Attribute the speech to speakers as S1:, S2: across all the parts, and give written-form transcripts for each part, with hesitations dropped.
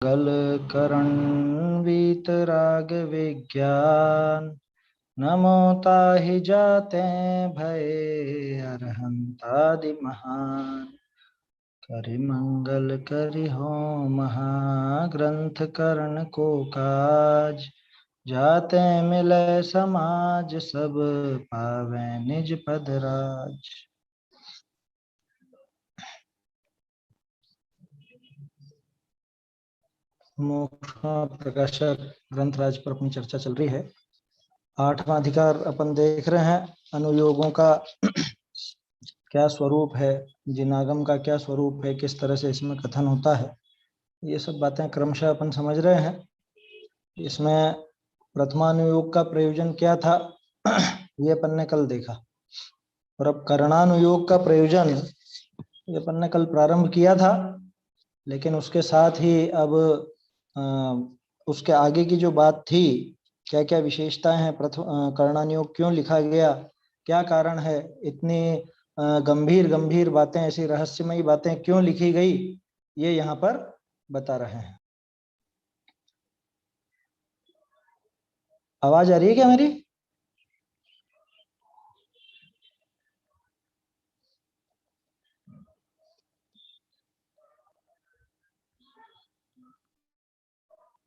S1: मंगल करण वीतराग विज्ञान नमो ताहि जाते भय अरहंतादि महान। करि मंगल करि हो महाग्रंथ करण को काज। जाते मिले समाज सब पावे निज पद राज। मोक्ष प्रकाशक ग्रंथराज पर अपनी चर्चा चल रही है। 8वां अधिकार अपन देख रहे हैं। अनुयोगों का क्या स्वरूप है, जिनागम का क्या स्वरूप है, किस तरह से इसमें कथन होता है, ये सब बातें क्रमशः अपन समझ रहे हैं। इसमें प्रथमानुयोग का प्रयोजन क्या था ये अपन ने कल देखा, और अब करणानुयोग का प्रयोजन ये अपन ने कल प्रारंभ किया था। लेकिन उसके साथ ही अब उसके आगे की जो बात थी, क्या क्या विशेषताएं हैं, करणानुयोग क्यों लिखा गया, क्या कारण है, इतनी गंभीर गंभीर बातें, ऐसी रहस्यमयी बातें क्यों लिखी गई, ये यहाँ पर बता रहे हैं। आवाज आ रही है क्या मेरी?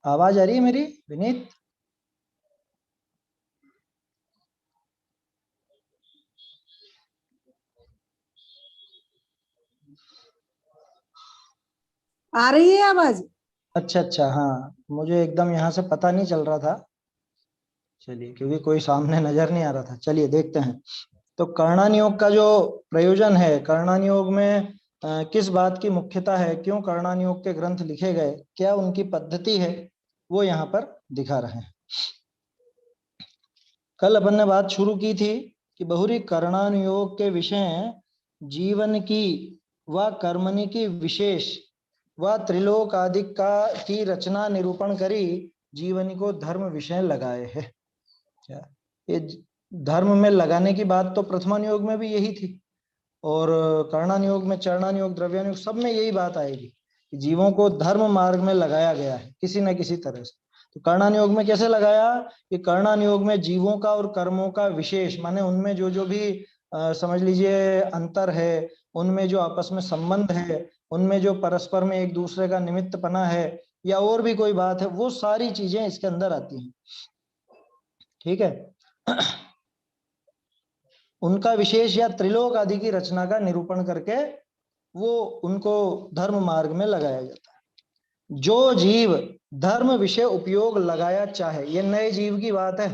S1: आवाज आ रही है मेरी विनीत?
S2: आ रही है आवाज?
S1: अच्छा अच्छा, हाँ, मुझे एकदम यहाँ से पता नहीं चल रहा था। चलिए, क्योंकि कोई सामने नजर नहीं आ रहा था। चलिए देखते हैं। तो कर्णानुयोग का जो प्रयोजन है, कर्णानुयोग में किस बात की मुख्यता है, क्यों कर्णानुयोग के ग्रंथ लिखे गए, क्या उनकी पद्धति है, वो यहाँ पर दिखा रहे हैं। कल अपन ने बात शुरू की थी कि बहुरी कर्णानुयोग के विषय जीवन की व कर्मणि की विशेष व त्रिलोक आदि का की रचना निरूपण करी जीवनी को धर्म विषय लगाए है। क्या ये धर्म में लगाने की बात तो प्रथमानुयोग में भी यही थी, और कर्णानुयोग में, चरणानुयोग, द्रव्यानुयोग, सब में यही बात आएगी कि जीवों को धर्म मार्ग में लगाया गया है किसी न किसी तरह से। तो कर्णानुयोग में कैसे लगाया कि कर्णानुयोग में जीवों का और कर्मों का विशेष, माने उनमें जो जो भी समझ लीजिए अंतर है, उनमें जो आपस में संबंध है, उनमें जो परस्पर में एक दूसरे का निमित्तपना है, या और भी कोई बात है, वो सारी चीजें इसके अंदर आती हैं। ठीक है। उनका विशेष या त्रिलोक आदि की रचना का निरूपण करके वो उनको धर्म मार्ग में लगाया जाता है। जो जीव धर्म विषय उपयोग लगाया चाहे, ये नए जीव की बात है,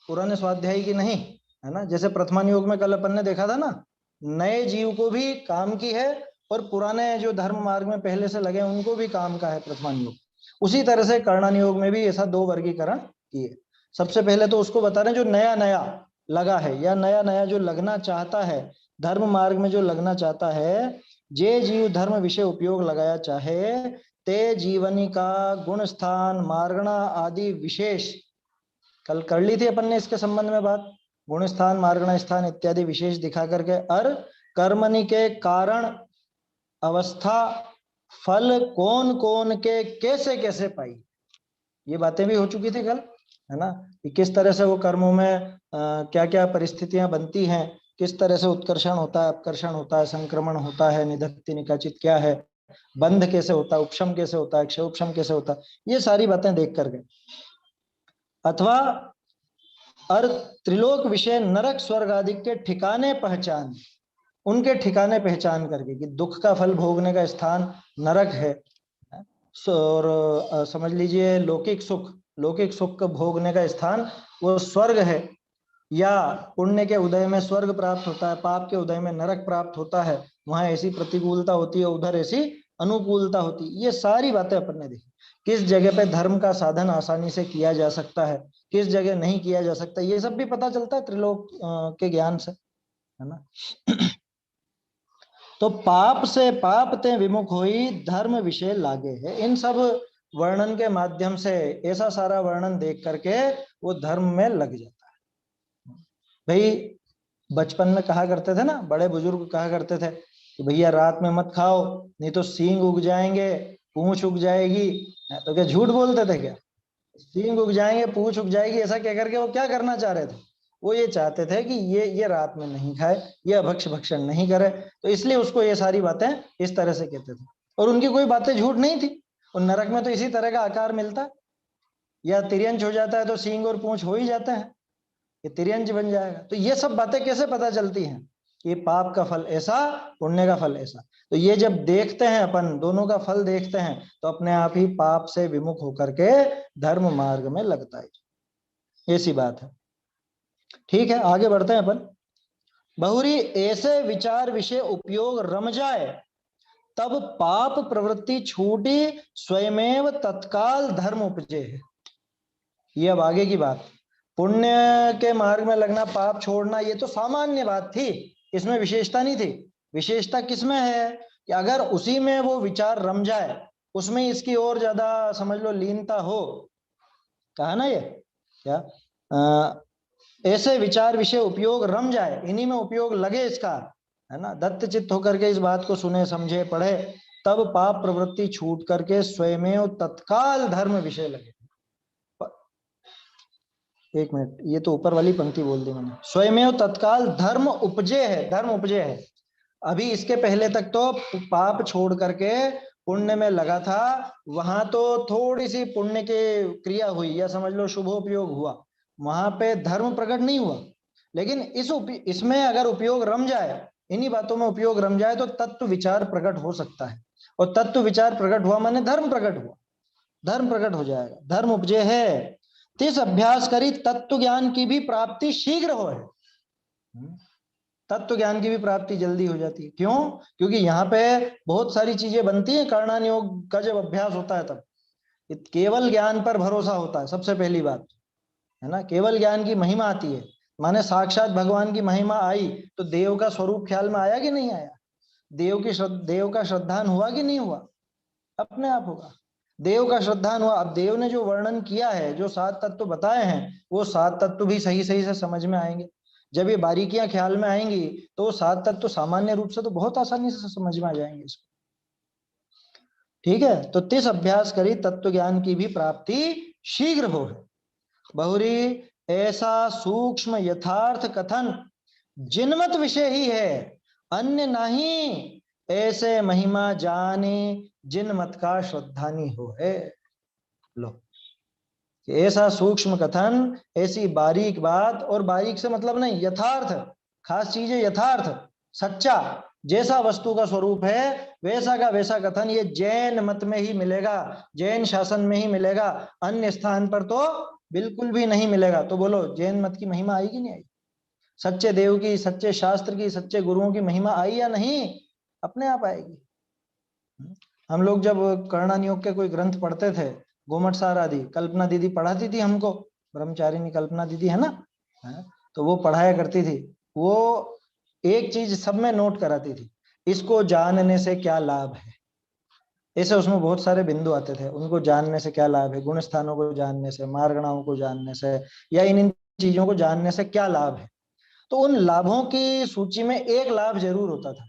S1: पुराने स्वाध्याय की नहीं, है ना। जैसे प्रथमानुयोग में कल अपन ने देखा था ना, नए जीव को भी काम की है, और पुराने जो धर्म मार्ग में पहले से लगे उनको भी काम का है प्रथमानुयोग। उसी तरह से कर्णानुयोग में भी ऐसा दो वर्गीकरण किए। सबसे पहले तो उसको बता रहे हैं जो नया नया लगा है, या नया नया जो लगना चाहता है, धर्म मार्ग में जो लगना चाहता है, जे जीव धर्म विषय उपयोग लगाया चाहे, ते जीवनी का गुण स्थान मार्गणा आदि विशेष, कल कर ली थी अपन ने इसके संबंध में बात, गुण स्थान, मार्गणा स्थान इत्यादि विशेष दिखा करके, और कर्मणि के कारण, अवस्था, फल कौन कौन के कैसे कैसे पाई, ये बातें भी हो चुकी थी कल, है ना, कि किस तरह से वो कर्मों में क्या क्या परिस्थितियां बनती हैं, किस तरह से उत्कर्षण होता है, अपकर्षण होता है, संक्रमण होता है, निधत्ति निकाचित क्या है, बंध कैसे होता है, उपशम कैसे होता है, क्षयोपशम कैसे होता है, ये सारी बातें देख करके, अथवा और त्रिलोक विषय नरक स्वर्ग आदि के ठिकाने पहचान, उनके ठिकाने पहचान करके कि दुख का फल भोगने का स्थान नरक है, और समझ लीजिए लौकिक सुख का भोगने का स्थान वो स्वर्ग है, या पुण्य के उदय में स्वर्ग प्राप्त होता है, पाप के उदय में नरक प्राप्त होता है, वहां ऐसी प्रतिकूलता होती है, उधर ऐसी अनुकूलता होती है। ये सारी बातें अपन ने देखी। किस जगह पे धर्म का साधन आसानी से किया जा सकता है, किस जगह नहीं किया जा सकता, ये सब भी पता चलता है त्रिलोक के ज्ञान से, है ना। तो पाप से पाप ते विमुख हुई धर्म विषय लागे है, इन सब वर्णन के माध्यम से, ऐसा सारा वर्णन देख करके वो धर्म में लग जाता है। भाई बचपन में कहा करते थे ना, बड़े बुजुर्ग कहा करते थे कि भैया रात में मत खाओ नहीं तो सींग उग जाएंगे, पूंछ उग जाएगी, तो क्या झूठ बोलते थे क्या? सींग उग जाएंगे, पूंछ उग जाएगी, ऐसा कह करके वो क्या करना चाह रहे थे? वो ये चाहते थे कि ये रात में नहीं खाए, ये अभक्ष भक्षण नहीं करे, तो इसलिए उसको ये सारी बातें इस तरह से कहते थे। और उनकी कोई बातें झूठ नहीं थी। और नरक में तो इसी तरह का आकार मिलता है, या तिर्यंच हो जाता है तो सींग और पूंछ हो ही जाते हैं, ये तिर्यंच बन जाएगा। तो ये सब बातें कैसे पता चलती हैं? ये पाप का फल ऐसा, पुण्य का फल ऐसा। तो ये जब देखते हैं अपन, दोनों का फल देखते हैं, तो अपने आप ही पाप से विमुख होकर के धर्म मार्ग में लगता है। ऐसी बात है। ठीक है, आगे बढ़ते हैं अपन। बहुरी ऐसे विचार विषय उपयोग रम जाए, तब पाप प्रवृत्ति छूटी, स्वयमेव तत्काल धर्म उपजे है। ये अब आगे की बात। पुण्य के मार्ग में लगना, पाप छोड़ना, ये तो सामान्य बात थी, इसमें विशेषता नहीं थी। विशेषता किसमें है कि अगर उसी में वो विचार रम जाए, उसमें इसकी और ज्यादा समझ लो लीनता हो, कहा ना ये क्या, ऐसे विचार विषय उपयोग रम जाए, इन्हीं में उपयोग लगे इसका, है ना, दत्त चित्त होकर के इस बात को सुने समझे पढ़े, तब पाप प्रवृत्ति छूट करके स्वयमेव तत्काल धर्म विषय लगे। एक मिनट, ये तो ऊपर वाली पंक्ति बोल दी मैंने, स्वयमेव तत्काल धर्म उपजे है, धर्म उपजे है। अभी इसके पहले तक तो पाप छोड़ करके पुण्य में लगा था, वहां तो थोड़ी सी पुण्य की क्रिया हुई, या समझ लो शुभोपयोग हुआ, वहां पे धर्म प्रकट नहीं हुआ। लेकिन इसमें अगर उपयोग रम जाए, इन्हीं बातों में उपयोग रम जाए, तो तत्व विचार प्रकट हो सकता है। और तत्व विचार प्रकट हुआ माने धर्म प्रकट हुआ, धर्म प्रकट हो जाएगा, धर्म उपजे है। तिस अभ्यास करी तत्व ज्ञान की भी प्राप्ति शीघ्र हो है। तत्व ज्ञान की भी प्राप्ति जल्दी हो जाती है। क्यों? क्योंकि यहाँ पे बहुत सारी चीजें बनती हैं, कर्णन योग का जब अभ्यास होता है तब केवल ज्ञान पर भरोसा होता है, सबसे पहली बात, है ना। केवल ज्ञान की महिमा आती है, माने साक्षात भगवान की महिमा आई, तो देव का स्वरूप ख्याल में आया कि नहीं आया? देव का श्रद्धान हुआ कि नहीं हुआ? अपने आप होगा। देव का श्रद्धान हुआ। अब देव ने जो वर्णन किया है, जो 7 तत्व बताए हैं, वो 7 तत्व भी सही सही से समझ में आएंगे। जब ये बारीकियां ख्याल में आएंगी, तो 7 तत्व सामान्य रूप से तो बहुत आसानी से समझ में आ जाएंगे इसको। ठीक है, तो तिस अभ्यास करी तत्व ज्ञान की भी प्राप्ति शीघ्र हो है। बहुरी ऐसा सूक्ष्म यथार्थ कथन जिनमत विषय ही है, अन्य नहीं, ऐसे महिमा जाने जिन मत का श्रद्धानी हो है। लो, ऐसा सूक्ष्म कथन, ऐसी बारीक बात, और बारीक से मतलब नहीं, यथार्थ, खास चीज है यथार्थ, सच्चा, जैसा वस्तु का स्वरूप है वैसा का वैसा कथन, ये जैन मत में ही मिलेगा, जैन शासन में ही मिलेगा, अन्य स्थान पर तो बिल्कुल भी नहीं मिलेगा। तो बोलो, जैन मत की महिमा आई कि नहीं आई? सच्चे देव की, सच्चे शास्त्र की, सच्चे गुरुओं की महिमा आई या नहीं? अपने आप आएगी। हम लोग जब कर्णन योग के कोई ग्रंथ पढ़ते थे, गोमट सार आदि, कल्पना दीदी पढ़ाती थी हमको, ब्रह्मचारिणी कल्पना दीदी है ना, तो वो पढ़ाया करती थी। वो एक चीज सब में नोट कराती थी, इसको जानने से क्या लाभ है। ऐसे उसमें बहुत सारे बिंदु आते थे, उनको जानने से क्या लाभ है, गुण स्थानों को जानने से, मार्गणाओं को जानने से, या इन चीजों को जानने से क्या लाभ है। तो उन लाभों की सूची में एक लाभ जरूर होता था,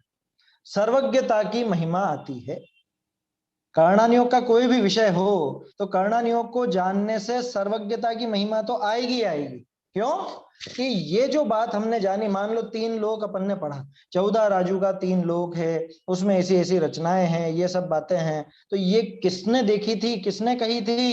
S1: सर्वज्ञता की महिमा आती है। कर्णानियोग का कोई भी विषय हो, तो कर्णानियोग को जानने से सर्वज्ञता की महिमा तो आएगी आएगी। क्यों? कि ये जो बात हमने जानी, मान लो 3 लोक अपन ने पढ़ा, 14 राजू का 3 लोक है, उसमें ऐसी ऐसी रचनाएं हैं, ये सब बातें हैं, तो ये किसने देखी थी, किसने कही थी?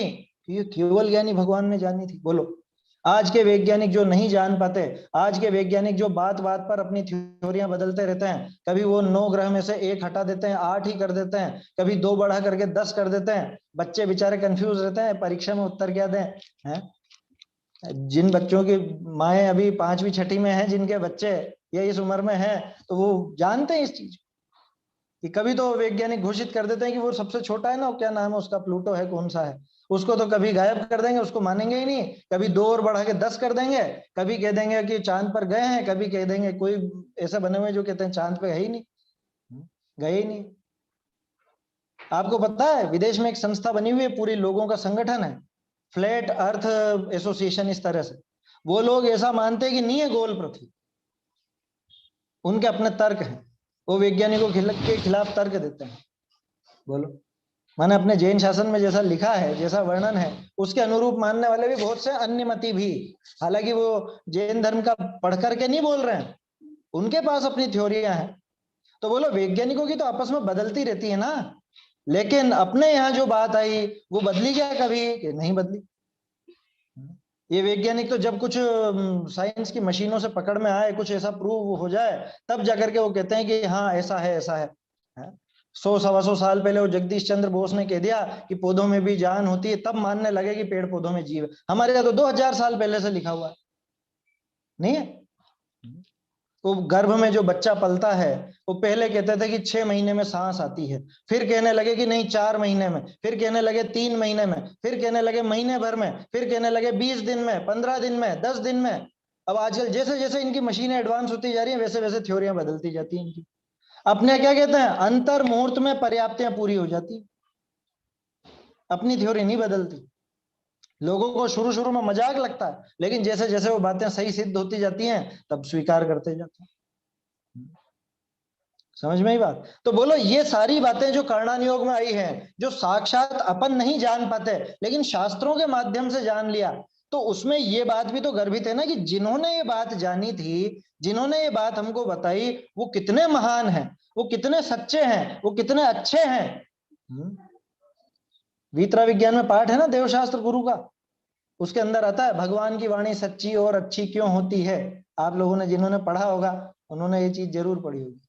S1: ये केवल ज्ञानी भगवान ने जानी थी। बोलो, आज के वैज्ञानिक जो नहीं जान पाते, आज के वैज्ञानिक जो बात बात पर अपनी थ्योरियां बदलते रहते हैं, कभी वो 9 ग्रह में से 1 हटा देते हैं, 8 ही कर देते हैं, कभी 2 बढ़ा करके 10 कर देते हैं, बच्चे बेचारे कंफ्यूज रहते हैं, परीक्षा में उत्तर क्या दें, हैं? जिन बच्चों की माएँ अभी 5वीं 6ठी में हैं, जिनके बच्चे या इस उम्र में हैं, तो वो जानते हैं इस चीज कि कभी तो वैज्ञानिक घोषित कर देते हैं कि वो सबसे छोटा है ना, क्या नाम है उसका, प्लूटो है, कौन सा है, उसको तो कभी गायब कर देंगे, उसको मानेंगे ही नहीं, कभी 2 और बढ़ा के 10 कर देंगे, कभी कह देंगे कि चांद पर गए हैं, कभी कह देंगे कोई ऐसा बने हुए जो कहते हैं चांद पे है ही नहीं, गए ही नहीं। आपको पता है विदेश में एक संस्था बनी हुई है, पूरी लोगों का संगठन है, फ्लैट अर्थ एसोसिएशन, इस तरह से। वो लोग ऐसा मानते हैं कि नहीं है गोल पृथ्वी, उनके अपने तर्क हैं, वो वैज्ञानिकों के खिलाफ तर्क देते हैं। बोलो, मैंने अपने जैन शासन में जैसा लिखा है, जैसा वर्णन है, उसके अनुरूप मानने वाले भी बहुत से, अन्य मती भी, हालांकि वो जैन धर्म का पढ़ करके नहीं बोल रहे हैं, उनके पास अपनी थ्योरियां हैं। तो बोलो वैज्ञानिकों की तो आपस में बदलती रहती है ना, लेकिन अपने यहाँ जो बात आई वो बदली क्या कभी? कि नहीं बदली। ये वैज्ञानिक तो जब कुछ साइंस की मशीनों से पकड़ में आए, कुछ ऐसा प्रूव हो जाए, तब जाकर के वो कहते हैं कि हाँ ऐसा है, ऐसा है। 100 सवा 100 साल पहले वो जगदीश चंद्र बोस ने कह दिया कि पौधों में भी जान होती है, तब मानने लगे कि पेड़ पौधों में जीव है। हमारे यहाँ तो 2000 साल पहले से लिखा हुआ है, नहीं है? वो गर्भ में जो बच्चा पलता है, वो पहले कहते थे कि 6 महीने में सांस आती है, फिर कहने लगे कि नहीं 4 महीने में, फिर कहने लगे 3 महीने में, फिर कहने लगे महीने भर में, फिर कहने लगे 20 दिन में, 15 दिन में, 10 दिन में। अब आजकल जैसे जैसे इनकी मशीनें एडवांस होती जा रही हैं, वैसे वैसे थ्योरियां बदलती जाती हैं इनकी। अपने क्या कहते हैं, अंतर मुहूर्त में पर्याप्तियां पूरी हो जाती, अपनी थ्योरी नहीं बदलती। लोगों को शुरू शुरू में मजाक लगता है, लेकिन जैसे जैसे वो बातें सही सिद्ध होती जाती हैं, तब स्वीकार करते जाते हैं। समझ में ही बात? तो बोलो ये सारी बातें जो कर्णन योग में आई हैं, जो साक्षात अपन नहीं जान पाते लेकिन शास्त्रों के माध्यम से जान लिया, तो उसमें ये बात भी तो गर्भित है ना कि जिन्होंने ये बात जानी थी, जिन्होंने ये बात हमको बताई, वो कितने महान हैं, वो कितने सच्चे हैं, वो कितने अच्छे हैं। वीतरा विज्ञान में पाठ है ना देवशास्त्र गुरु का, उसके अंदर आता है भगवान की वाणी सच्ची और अच्छी क्यों होती है। आप लोगों ने जिन्होंने पढ़ा होगा उन्होंने ये चीज जरूर पढ़ी होगी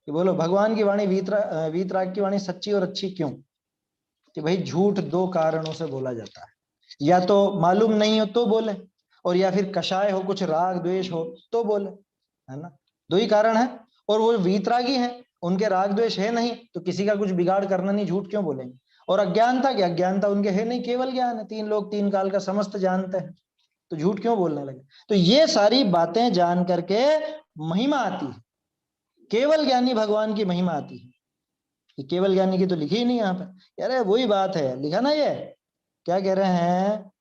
S1: कि बोलो भगवान की वाणी वीतराग की वाणी सच्ची और अच्छी क्यों? कि भाई झूठ 2 कारणों से बोला जाता है, या तो मालूम नहीं हो तो बोले, और या फिर कषाय हो, कुछ राग द्वेष हो तो बोले, है ना? 2 ही कारण है। और वो वीतरागी हैं, उनके राग द्वेष है नहीं, तो किसी का कुछ बिगाड़ करना नहीं, झूठ क्यों बोलेंगे? और अज्ञानता, क्या अज्ञानता उनके है नहीं, केवल ज्ञान है, 3 लोक 3 काल का समस्त जानते हैं, तो झूठ क्यों बोलने लगे? तो ये सारी बातें जान करके महिमा आती है, केवल ज्ञानी भगवान की महिमा आती है। ये केवल ज्ञानी की तो लिखी ही नहीं यहाँ पे। यार वही बात है, लिखा ना ये, क्या कह रहे हैं,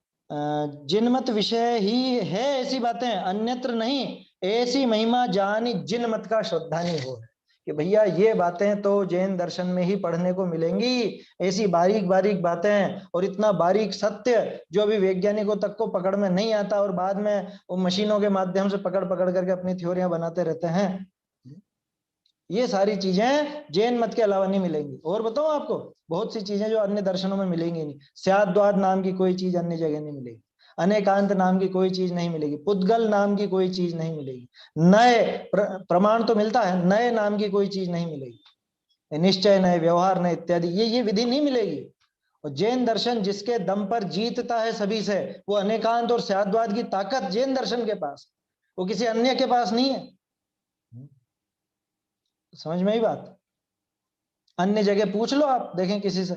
S1: जिनमत विषय ही है ऐसी बातें, अन्यत्र नहीं, ऐसी महिमा जानी जिनमत का श्रद्धा नहीं हो। कि भैया ये बातें तो जैन दर्शन में ही पढ़ने को मिलेंगी, ऐसी बारीक बारीक बातें और इतना बारीक सत्य जो अभी वैज्ञानिकों तक को पकड़ में नहीं आता, और बाद में वो मशीनों के माध्यम से पकड़ पकड़ करके अपनी थ्योरियां बनाते रहते हैं। ये सारी चीजें जैन मत के अलावा नहीं मिलेंगी। और बताऊं आपको, बहुत सी चीजें जो अन्य दर्शनों में मिलेंगी नहीं। स्याद्वाद नाम की कोई चीज अन्य जगह नहीं मिलेगी, अनेकांत नाम की कोई चीज नहीं मिलेगी, पुद्गल नाम की कोई चीज नहीं मिलेगी, नए प्रमाण तो मिलता है, नए नाम की कोई चीज नहीं मिलेगी, निश्चय नए, व्यवहार नए इत्यादि, ये विधि नहीं मिलेगी। और जैन दर्शन जिसके दम पर जीतता है सभी से, वो अनेकांत और स्याद्वाद की ताकत जैन दर्शन के पास, वो किसी अन्य के पास नहीं है। समझ में ही बात? अन्य जगह पूछ लो आप, देखें किसी से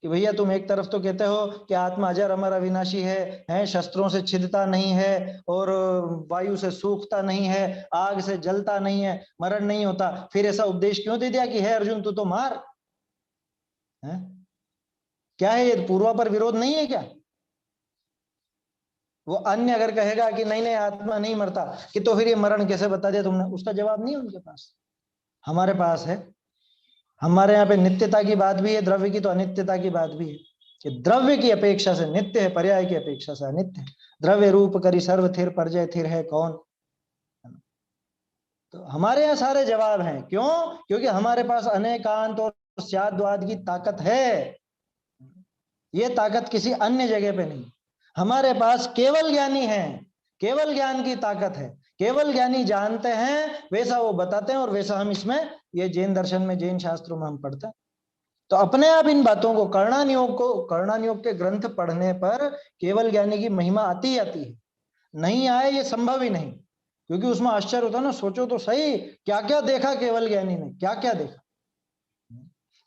S1: कि भैया तुम एक तरफ तो कहते हो कि आत्मा अजर अमर अविनाशी है, शस्त्रों से छिदता नहीं है, और वायु से सूखता नहीं है, आग से जलता नहीं है, मरण नहीं होता, फिर ऐसा उपदेश क्यों दे दिया कि है अर्जुन तू तो मार? है क्या है ये, पूर्वा पर विरोध नहीं है क्या? वो अन्य अगर कहेगा कि नहीं नहीं आत्मा नहीं मरता, कि तो फिर ये मरण कैसे बता दिया तुमने, उसका जवाब नहीं है उनके पास, हमारे पास है। हमारे यहाँ पे नित्यता की बात भी है, द्रव्य की तो अनित्यता की बात भी है, कि द्रव्य की अपेक्षा से नित्य है, पर्याय की अपेक्षा से अनित्य है। द्रव्य रूप करी सर्व थिर, परजय थिर है कौन? तो हमारे यहाँ सारे जवाब हैं, क्यों? क्योंकि हमारे पास अनेकांत और स्याद्वाद की ताकत है। ये ताकत किसी अन्य जगह पे नहीं, हमारे पास केवल ज्ञानी है, केवल ज्ञान की ताकत है, केवल ज्ञानी जानते हैं, वैसा वो बताते हैं, और वैसा हम इसमें, ये जैन दर्शन में, जैन शास्त्रों में हम पढ़ते हैं। तो अपने आप इन बातों को, कर्णान योग के ग्रंथ पढ़ने पर केवल ज्ञानी की महिमा आती ही आती है, नहीं आए ये संभव ही नहीं। क्योंकि उसमें आश्चर्य होता है ना, सोचो तो सही, क्या क्या देखा केवल ज्ञानी ने, क्या क्या देखा।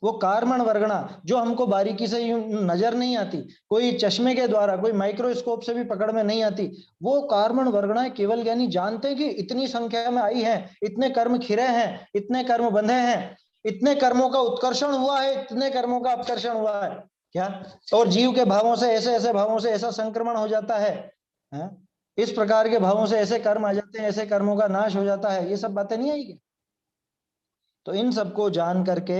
S1: वो कार्मण वर्गणा जो हमको बारीकी से नजर नहीं आती, कोई चश्मे के द्वारा, कोई माइक्रोस्कोप से भी पकड़ में नहीं आती, वो कार्मण वर्गणाएं केवल ज्ञानी जानते हैं कि इतनी संख्या में आई है, इतने कर्म खिरे हैं, इतने कर्म बंधे हैं, इतने कर्मों का उत्कर्षण हुआ है, इतने कर्मों का अपकर्षण हुआ है, क्या? और जीव के भावों से, ऐसे ऐसे भावों से ऐसा संक्रमण हो जाता है? इस प्रकार के भावों से ऐसे कर्म आ जाते हैं, ऐसे कर्मों का नाश हो जाता है, ये सब बातें नहीं आई क्या? तो इन सबको जान करके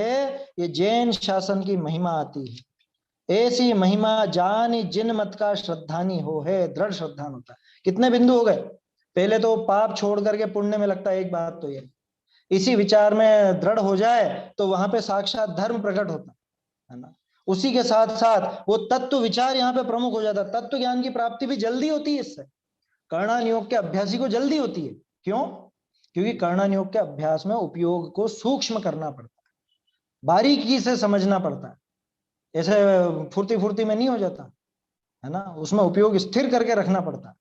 S1: ये जैन शासन की महिमा आती है। ऐसी महिमा जानी जिन मत का श्रद्धानी हो है, दृढ़ श्रद्धान होता है। कितने बिंदु हो गए? पहले तो पाप छोड़ करके पुण्य में लगता है, एक बात तो ये, इसी विचार में दृढ़ हो जाए तो वहां पे साक्षात धर्म प्रकट होता है ना। उसी के साथ साथ वो तत्व विचार यहाँ पे प्रमुख हो जाता है। तत्व ज्ञान की प्राप्ति भी जल्दी होती है इससे, कर्णा योग के अभ्यासी को जल्दी होती है। क्यों? क्योंकि कर्णा योग के अभ्यास में उपयोग को सूक्ष्म करना पड़ता है, बारीकी से समझना पड़ता है। ऐसे फुर्ती फुर्ती में नहीं हो जाता है ना, उसमें उपयोग स्थिर करके रखना पड़ता है।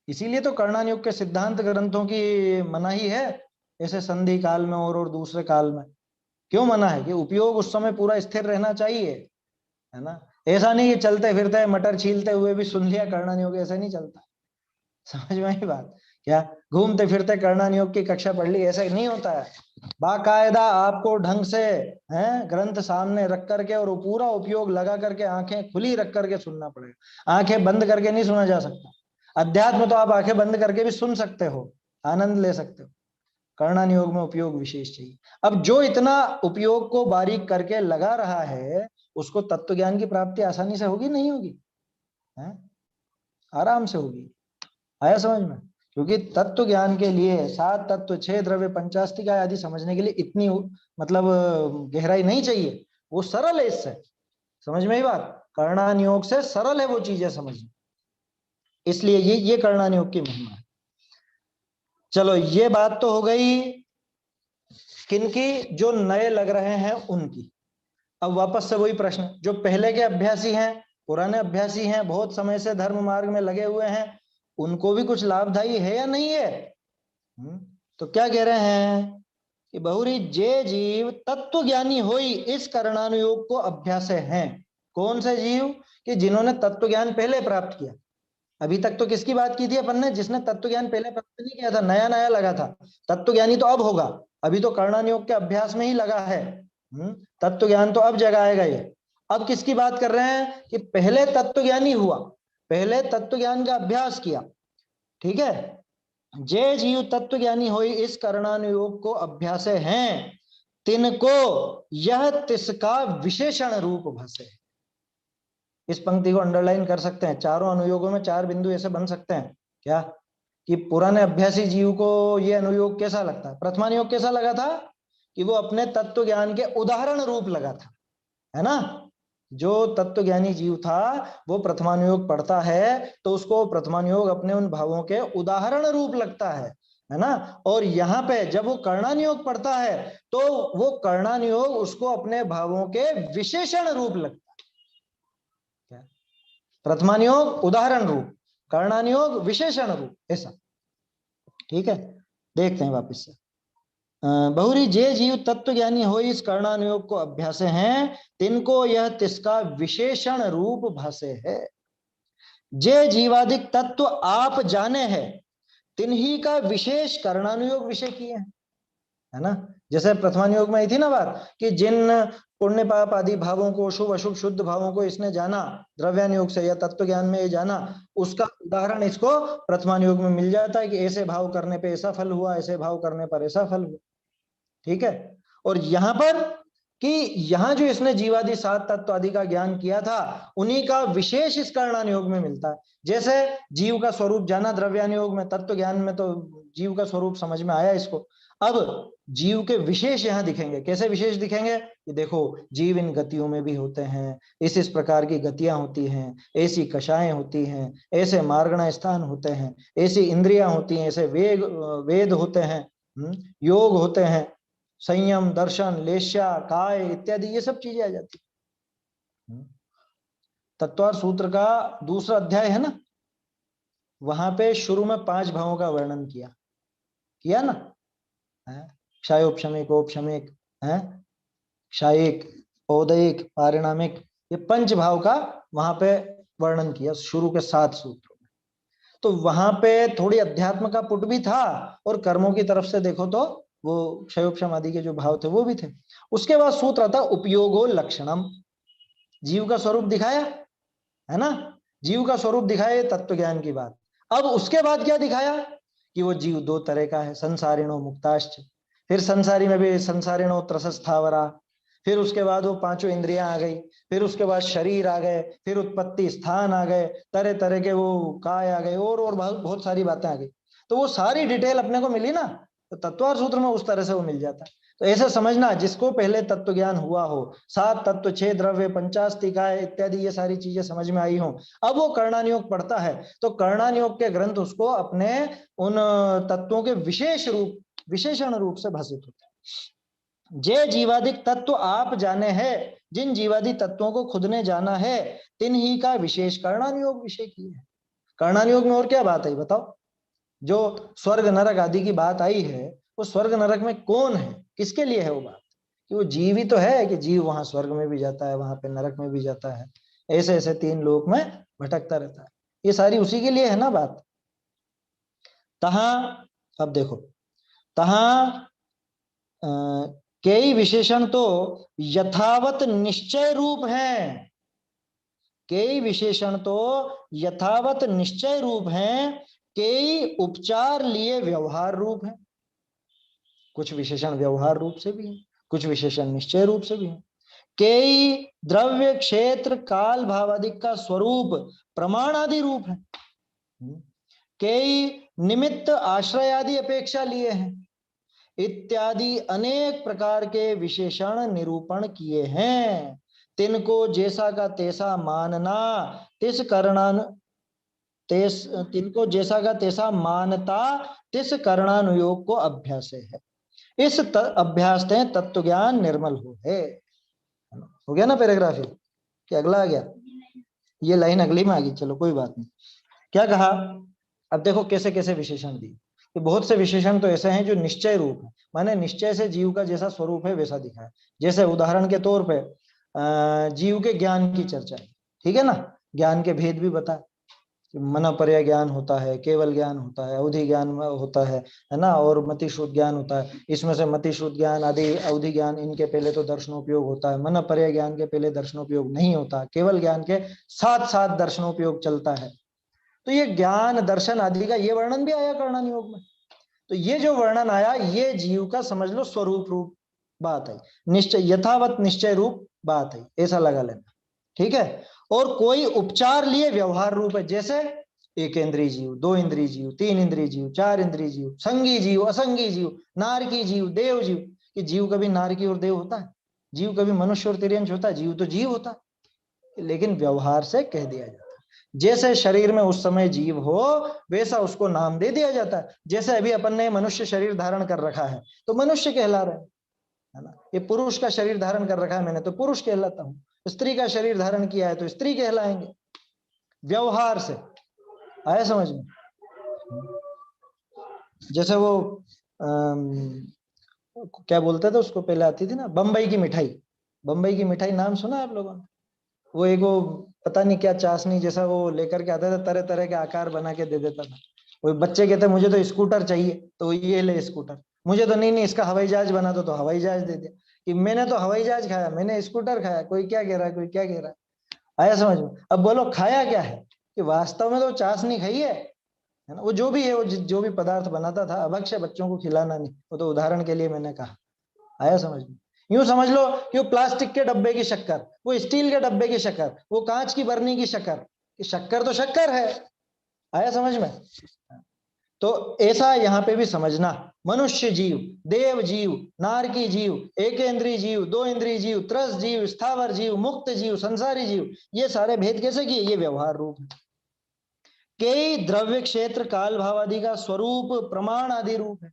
S1: इसीलिए तो कर्णा योग के सिद्धांत ग्रंथों की मनाही है, ऐसे संधि काल में और दूसरे काल में। क्यों मना है? कि उपयोग उस समय पूरा स्थिर रहना चाहिए, है ना। ऐसा नहीं कि चलते फिरते मटर छीलते हुए भी सुन लिया कर्णा योग, ऐसा नहीं चलता। समझ में आई बात? क्या घूमते फिरते कर्णा योग की कक्षा पढ़ ली, ऐसा नहीं होता है। बाकायदा आपको ढंग से ग्रंथ सामने रख करके और पूरा उपयोग लगा करके आंखें खुली रख करके सुनना पड़ेगा। आंखें बंद करके नहीं सुना जा सकता। अध्यात्म तो आप आंखें बंद करके भी सुन सकते हो, आनंद ले सकते हो। कर्णा योग में उपयोग विशेष चाहिए। अब जो इतना उपयोग को बारीक करके लगा रहा है, उसको तत्व ज्ञान की प्राप्ति आसानी से होगी? नहीं होगी, है? आराम से होगी। आया समझ में? क्योंकि तत्व ज्ञान के लिए 7 तत्व, 6 द्रव्य, पंचास्तिका आदि समझने के लिए इतनी मतलब गहराई नहीं चाहिए। वो सरल है इससे, समझ में ही बात। कर्णान योग से सरल है वो चीजें समझना, इसलिए ये कर्णान योग की महिमा है। चलो ये बात तो हो गई किनकी? जो नए लग रहे हैं उनकी। अब वापस से वही प्रश्न, जो पहले के अभ्यासी हैं, पुराने अभ्यासी हैं, बहुत समय से धर्म मार्ग में लगे हुए हैं, उनको भी कुछ लाभदायी है या नहीं है? तो क्या कह रहे हैं कि बहुरी जे जीव तत्व ज्ञानी होई इस कर्णानुयोग को अभ्यास हैं। कौन से जीव? कि जिन्होंने तत्व ज्ञान पहले प्राप्त किया। अभी तक तो किसकी बात की थी अपन ने? जिसने तत्व ज्ञान पहले प्राप्त नहीं किया था, नया नया लगा था। तत्व ज्ञानी तो अब होगा, अभी तो कर्णानुयोग के अभ्यास में ही लगा है। तत्व ज्ञान तो अब जगह आएगा ये। अब किसकी बात कर रहे हैं? कि पहले तत्व ज्ञानी हुआ, पहले तत्व ज्ञान का अभ्यास किया, ठीक है। जे जीव तत्व ज्ञानी हो इस कर्णानुयोग को अभ्यास हैं, तिनको यह तिसका विशेषण रूप भसे। इस पंक्ति को अंडरलाइन कर सकते हैं। चारों अनुयोगों में 4 बिंदु ऐसे बन सकते हैं क्या? कि पुराने अभ्यासी जीव को ये अनुयोग कैसा लगता है? प्रथमानुयोग कैसा लगा था? कि वो अपने तत्व ज्ञान के उदाहरण रूप लगा था, है ना। जो तत्व ज्ञानी जीव था वो प्रथमानुयोग पढ़ता है तो उसको प्रथमानुयोग अपने उन भावों के उदाहरण रूप लगता है ना। और यहाँ पे जब वो कर्णानुयोग पढ़ता है तो वो कर्णानुयोग उसको अपने भावों के विशेषण रूप लगता है। प्रथमानुयोग उदाहरण रूप, कर्णानुयोग विशेषण रूप, ऐसा। ठीक है, देखते हैं वापस से। बहुरी जे जीव तत्व ज्ञानी हो इस कर्णानुयोग को अभ्यास हैं, तिनको यह तिसका विशेषण रूप भासे है। जे जीवादिक तत्व आप जाने हैं, तिन्ही का विशेष कर्णानुयोग विषय किए हैं, है ना। जैसे प्रथमानुयोग में आई थी ना बात कि जिन पुण्य पाप आदि भावों को, शुभ अशुभ शुद्ध भावों को इसने जाना द्रव्यानुयोग से या तत्व ज्ञान में ये जाना, उसका उदाहरण इसको प्रथमानुयोग में मिल जाता है कि ऐसे भाव करने पे ऐसा फल हुआ, ऐसे भाव करने पर ऐसा फल हुआ। ठीक है। और यहां पर कि यहां जो इसने जीवादि 7 तत्व आदि का ज्ञान किया था, उन्हीं का विशेष इस कर्णानुयोग में मिलता है। जैसे जीव का स्वरूप जाना द्रव्यानुयोग में, तत्व ज्ञान में तो जीव का स्वरूप समझ में आया इसको। अब जीव के विशेष यहां दिखेंगे। कैसे विशेष दिखेंगे? कि देखो जीव इन गतियों में भी होते हैं, इस प्रकार की गतियां होती हैं, ऐसी कषाएं होती हैं, ऐसे मार्गण स्थान होते हैं, ऐसी इंद्रियां होती हैं, ऐसे वेद होते हैं, योग होते हैं, संयम, दर्शन, लेश्या, काय इत्यादि, ये सब चीजें आ जाती है। तत्वार सूत्र का दूसरा अध्याय है ना, वहां पे शुरू में 5 भावों का वर्णन किया ना, क्षायोपशमिक, औपशमिक, क्षायिक, औदयिक, पारिणामिक, ये 5 भाव का वहां पे वर्णन किया शुरू के 7 सूत्रों में। तो वहां पे थोड़ी अध्यात्म का पुट भी था और कर्मों की तरफ से देखो तो वो क्षयोपशम आदि के जो भाव थे वो भी थे। उसके बाद सूत्र आता उपयोगो लक्षणम, जीव का स्वरूप दिखाया, है ना। जीव का स्वरूप दिखाया तत्व ज्ञान की बात। अब उसके बाद क्या दिखाया? कि वो जीव 2 तरह का है, संसारिणो मुक्ताश्च, फिर संसारी में भी संसारिणो त्रसस्थावरा, फिर उसके बाद वो पांचों इंद्रियां आ गई, फिर उसके बाद शरीर आ गए, फिर उत्पत्ति स्थान आ गए, तरह तरह के वो काय आ गए, और बहुत बहुत सारी बातें आ गई। तो वो सारी डिटेल अपने को मिली ना, तो तत्वार सूत्र में उस तरह से वो मिल जाता है। तो ऐसे समझना, जिसको पहले तत्व ज्ञान हुआ हो, 7 तत्व, 6 द्रव्य, 50 काय इत्यादि ये सारी चीजें समझ में आई हो, अब वो कर्णानुयोग पढ़ता है तो कर्णानुयोग के ग्रंथ उसको अपने उन तत्वों के विशेषण रूप से भाषित होते हैं। जे जीवादिक तत्व आप जाने हैं, जिन जीवादि तत्वों को खुद ने जाना है, तिन ही का विशेष कर्णानुयोग विषय की है। कर्णानुयोग में और क्या बात है बताओ? जो स्वर्ग नरक आदि की बात आई है, वो स्वर्ग नरक में कौन है, किसके लिए है वो बात? कि वो जीव ही तो है, कि जीव वहां स्वर्ग में भी जाता है, वहां पे नरक में भी जाता है, ऐसे ऐसे 3 लोक में भटकता रहता है। ये सारी उसी के लिए है ना बात। तहां, अब देखो, तहां कई विशेषण तो यथावत निश्चय रूप हैं, कई विशेषण तो यथावत निश्चय रूप हैं, कई उपचार लिए व्यवहार रूप हैं। कुछ विशेषण व्यवहार रूप से भी हैं, कुछ विशेषण निश्चय रूप से भी हैं। कई द्रव्य क्षेत्र काल भाव आदि का स्वरूप प्रमाण आदि रूप है, कई निमित्त आश्रय आदि अपेक्षा लिए हैं, इत्यादि अनेक प्रकार के विशेषण निरूपण किए हैं। तिनको जैसा का तैसा मानना, तिस करणान तेस तिनको जैसा का तैसा मानता, तिस कर्णानुयोग को अभ्यास है। इस अभ्यास से तत्व ज्ञान निर्मल हो गया ना पैराग्राफ? कि अगला आ गया, ये लाइन अगली में आ गई, चलो कोई बात नहीं। क्या कहा? अब देखो कैसे कैसे विशेषण दिए। कि बहुत से विशेषण तो ऐसे हैं जो निश्चय रूप है, माने निश्चय से जीव का जैसा स्वरूप है वैसा दिखाया। जैसे उदाहरण के तौर पे जीव के ज्ञान की चर्चा है, ठीक है ना, ज्ञान के भेद भी बता, मनपर्य ज्ञान होता है, केवल ज्ञान होता है, अवधि ज्ञान होता है ना, और मतिश्रुत ज्ञान होता है। इसमें से मतिश्रुत ज्ञान आदि अवधि ज्ञान, इनके पहले तो दर्शनोपयोग होता है, मनपर्य ज्ञान के पहले दर्शनोपयोग नहीं होता, केवल ज्ञान के साथ साथ दर्शनोपयोग चलता है। तो ये ज्ञान दर्शन आदि का ये वर्णन भी आया कर्णानुयोग में। तो ये जो वर्णन आया, ये जीव का समझ लो स्वरूप रूप बात है, निश्चय यथावत निश्चय रूप बात है, ऐसा लगा लेना, ठीक है। और कोई उपचार लिए व्यवहार रूप है, जैसे 1 इंद्रिय जीव, 2 इंद्रिय जीव, 3 इंद्रिय जीव, 4 इंद्रिय जीव, संगी जीव, असंगी जीव, नारकी जीव, देव जीव। कि जीव कभी नारकी और देव होता है? जीव कभी मनुष्य और तिर्यंश होता है? जीव तो जीव होता है, लेकिन व्यवहार से कह दिया जाता है। जैसे शरीर में उस समय जीव हो, वैसा उसको नाम दे दिया जाता है। जैसे अभी अपन ने मनुष्य शरीर धारण कर रखा है तो मनुष्य कहला रहे हैं, है ना। ये पुरुष का शरीर धारण कर रखा है मैंने, तो पुरुष कहलाता हूं। स्त्री का शरीर धारण किया है तो स्त्री कहलाएंगे। व्यवहार से आया समझ में? जैसे वो क्या बोलते थे उसको, पहले आती थी ना बम्बई की मिठाई। बम्बई की मिठाई नाम सुना आप लोगों ने? वो एक वो पता नहीं क्या चाशनी जैसा वो लेकर के आता था, तरह तरह के आकार बना के दे देता था। वो बच्चे कहते मुझे तो स्कूटर चाहिए, तो ये ले स्कूटर। मुझे तो नहीं इसका हवाई जहाज बना दो, तो हवाई जहाज दे दिया। कि मैंने तो हवाई जहाज खाया, मैंने स्कूटर खाया, कोई क्या कह रहा है, कोई क्या कह रहा है। आया समझ में? अब बोलो खाया क्या है? कि वास्तव में तो चाशनी खाई है ना। वो जो भी है, वो जो भी पदार्थ बनाता था, अभक्ष्य बच्चों को खिलाना नहीं, वो तो उदाहरण के लिए मैंने कहा। आया समझ में? यूं समझ लो कि वो प्लास्टिक के डब्बे की शक्कर, वो स्टील के डब्बे की शक्कर, वो कांच की बरनी की शक्कर, शक्कर तो शक्कर है। आया समझ में? तो ऐसा यहां पे भी समझना, मनुष्य जीव, देव जीव, नारकी जीव, 1 इंद्रिय जीव, 2 इंद्रिय जीव, त्रस जीव, स्थावर जीव, मुक्त जीव, संसारी जीव, ये सारे भेद कैसे किए? ये व्यवहार रूप है। कई द्रव्य क्षेत्र काल भाव आदि का स्वरूप प्रमाण आदि रूप है।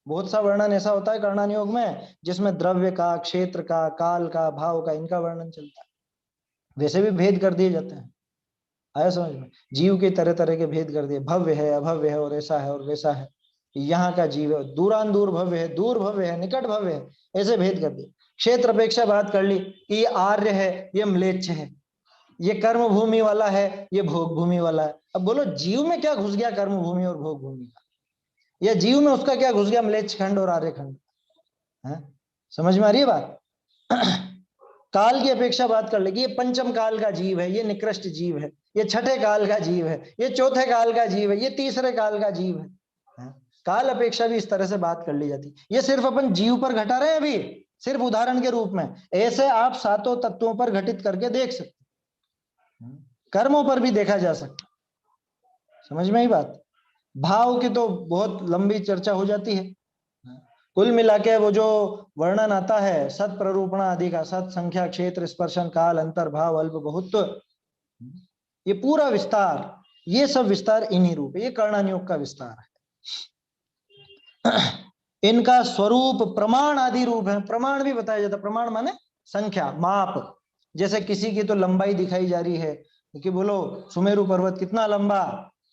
S1: बहुत सा वर्णन ऐसा होता है कर्णानुयोग में जिसमें द्रव्य का, क्षेत्र का, काल का, भाव का, इनका वर्णन चलता है। वैसे भी भेद कर दिए जाते हैं। आया समझ में? जीव के तरह तरह के भेद कर दिए, भव्य है, अभव्य है, और ऐसा है और वैसा है। यहाँ का जीव है, दूरान दूर भव्य है, दूर भव्य है, निकट भव्य है, ऐसे भेद कर दिए। क्षेत्र अपेक्षा बात कर ली कि ये आर्य है, ये म्लेच्छ है, ये कर्म भूमि वाला है, ये भोग भूमि वाला है। अब बोलो जीव में क्या घुस गया कर्म भूमि और भोग भूमि का? या जीव में उसका क्या घुस गया म्लेच्छ खंड और आर्य खंड? समझ में आ रही है बात? काल की अपेक्षा बात कर लेगी, ये पंचम काल का जीव है, ये निकृष्ट जीव है, ये छठे काल का जीव है, ये चौथे काल का जीव है, ये तीसरे काल का जीव है। काल अपेक्षा भी इस तरह से बात कर ली जाती। ये सिर्फ अपन जीव पर घटा रहे हैं अभी, सिर्फ उदाहरण के रूप में। ऐसे आप सातों तत्वों पर घटित करके देख सकते, कर्मों पर भी देखा जा सकता। समझ में ही बात। भाव की तो बहुत लंबी चर्चा हो जाती है। कुल मिला के वो जो वर्णन आता है सत प्ररूपण आदि का, सत संख्या क्षेत्र स्पर्शन काल अंतर भाव अल्प बहुत, ये पूरा विस्तार, ये सब विस्तार इन्हीं रूप है, ये कर्णानुयोग का विस्तार है। इनका स्वरूप प्रमाण आदि रूप है। प्रमाण भी बताया जाता है। प्रमाण माने संख्या, माप। जैसे किसी की तो लंबाई दिखाई जा रही है कि बोलो सुमेरु पर्वत कितना लंबा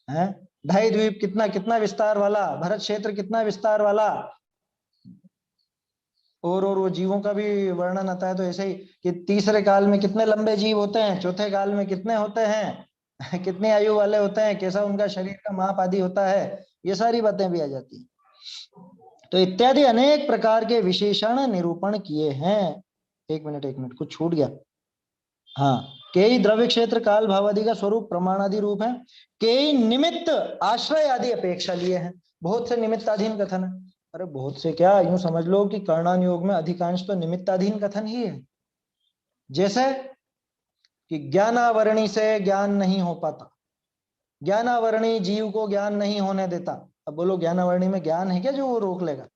S1: है, ढाई द्वीप कितना कितना विस्तार वाला, भरत क्षेत्र कितना विस्तार वाला। और वो जीवों का भी वर्णन आता है तो ऐसे ही कि तीसरे काल में कितने लंबे जीव होते हैं, चौथे काल में कितने होते हैं, कितनी आयु वाले होते हैं, कैसा उनका शरीर का माप आदि होता है, ये सारी बातें भी आ जाती हैं। तो इत्यादि अनेक प्रकार के विशेषण निरूपण किए हैं। एक मिनट कुछ छूट गया। हाँ, कई द्रव्य क्षेत्र काल भाव आदि का स्वरूप प्रमाण आदि रूप है। कई निमित्त आश्रय आदि अपेक्षा लिए हैं। बहुत से निमित्ताधीन कथन है। अरे बहुत से क्या, यूं समझ लो कि कर्णानुयोग में अधिकांश तो निमित्ताधीन कथन ही है। जैसे कि ज्ञानावरणी से ज्ञान नहीं हो पाता, ज्ञानावरणी जीव को ज्ञान नहीं होने देता। अब बोलो ज्ञानावरणी में ज्ञान है क्या जो वो रोक लेगा?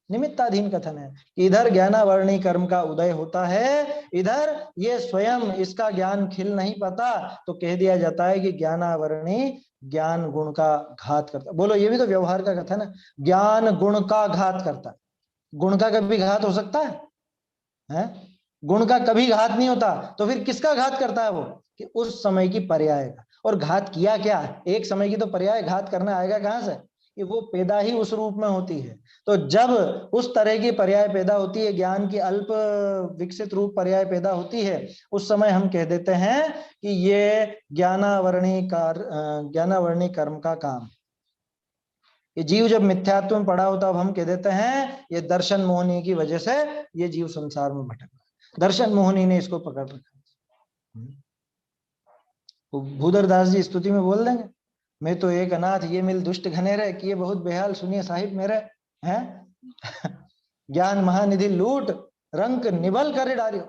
S1: निमित्ताधीन कथन है कि इधर ज्ञानावरणी कर्म का उदय होता है, इधर ये स्वयं इसका ज्ञान खिल नहीं पाता, तो कह दिया जाता है कि ज्ञानावरणी ज्ञान गुण का घात करता। बोलो ये भी तो व्यवहार का कथन है, ज्ञान गुण का घात करता है। गुण का कभी घात हो सकता है? गुण का कभी घात नहीं होता, तो फिर किसका घात करता है वो? कि उस समय की पर्याय का। और घात किया क्या? एक समय की तो पर्याय घात करना आएगा कहां से? कि वो पैदा ही उस रूप में होती है। तो जब उस तरह की पर्याय पैदा होती है, ज्ञान की अल्प विकसित रूप पर्याय पैदा होती है, उस समय हम कह देते हैं कि ये ज्ञानावरणी कर्म का काम। ये जीव जब मिथ्यात्व में पड़ा होता, अब हम कह देते हैं ये दर्शन मोहनी की वजह से ये जीव संसार में भटक रहा है, दर्शन मोहनी ने इसको पकड़ रखा। भूधर दास जी स्तुति में बोल देंगे, मैं तो एक अनाथ ये मिल दुष्ट घनेरे, किए बहुत बेहाल सुनिए साहिब मेरे हैं। ज्ञान महानिधि लूट रंक निबल कर डारियो,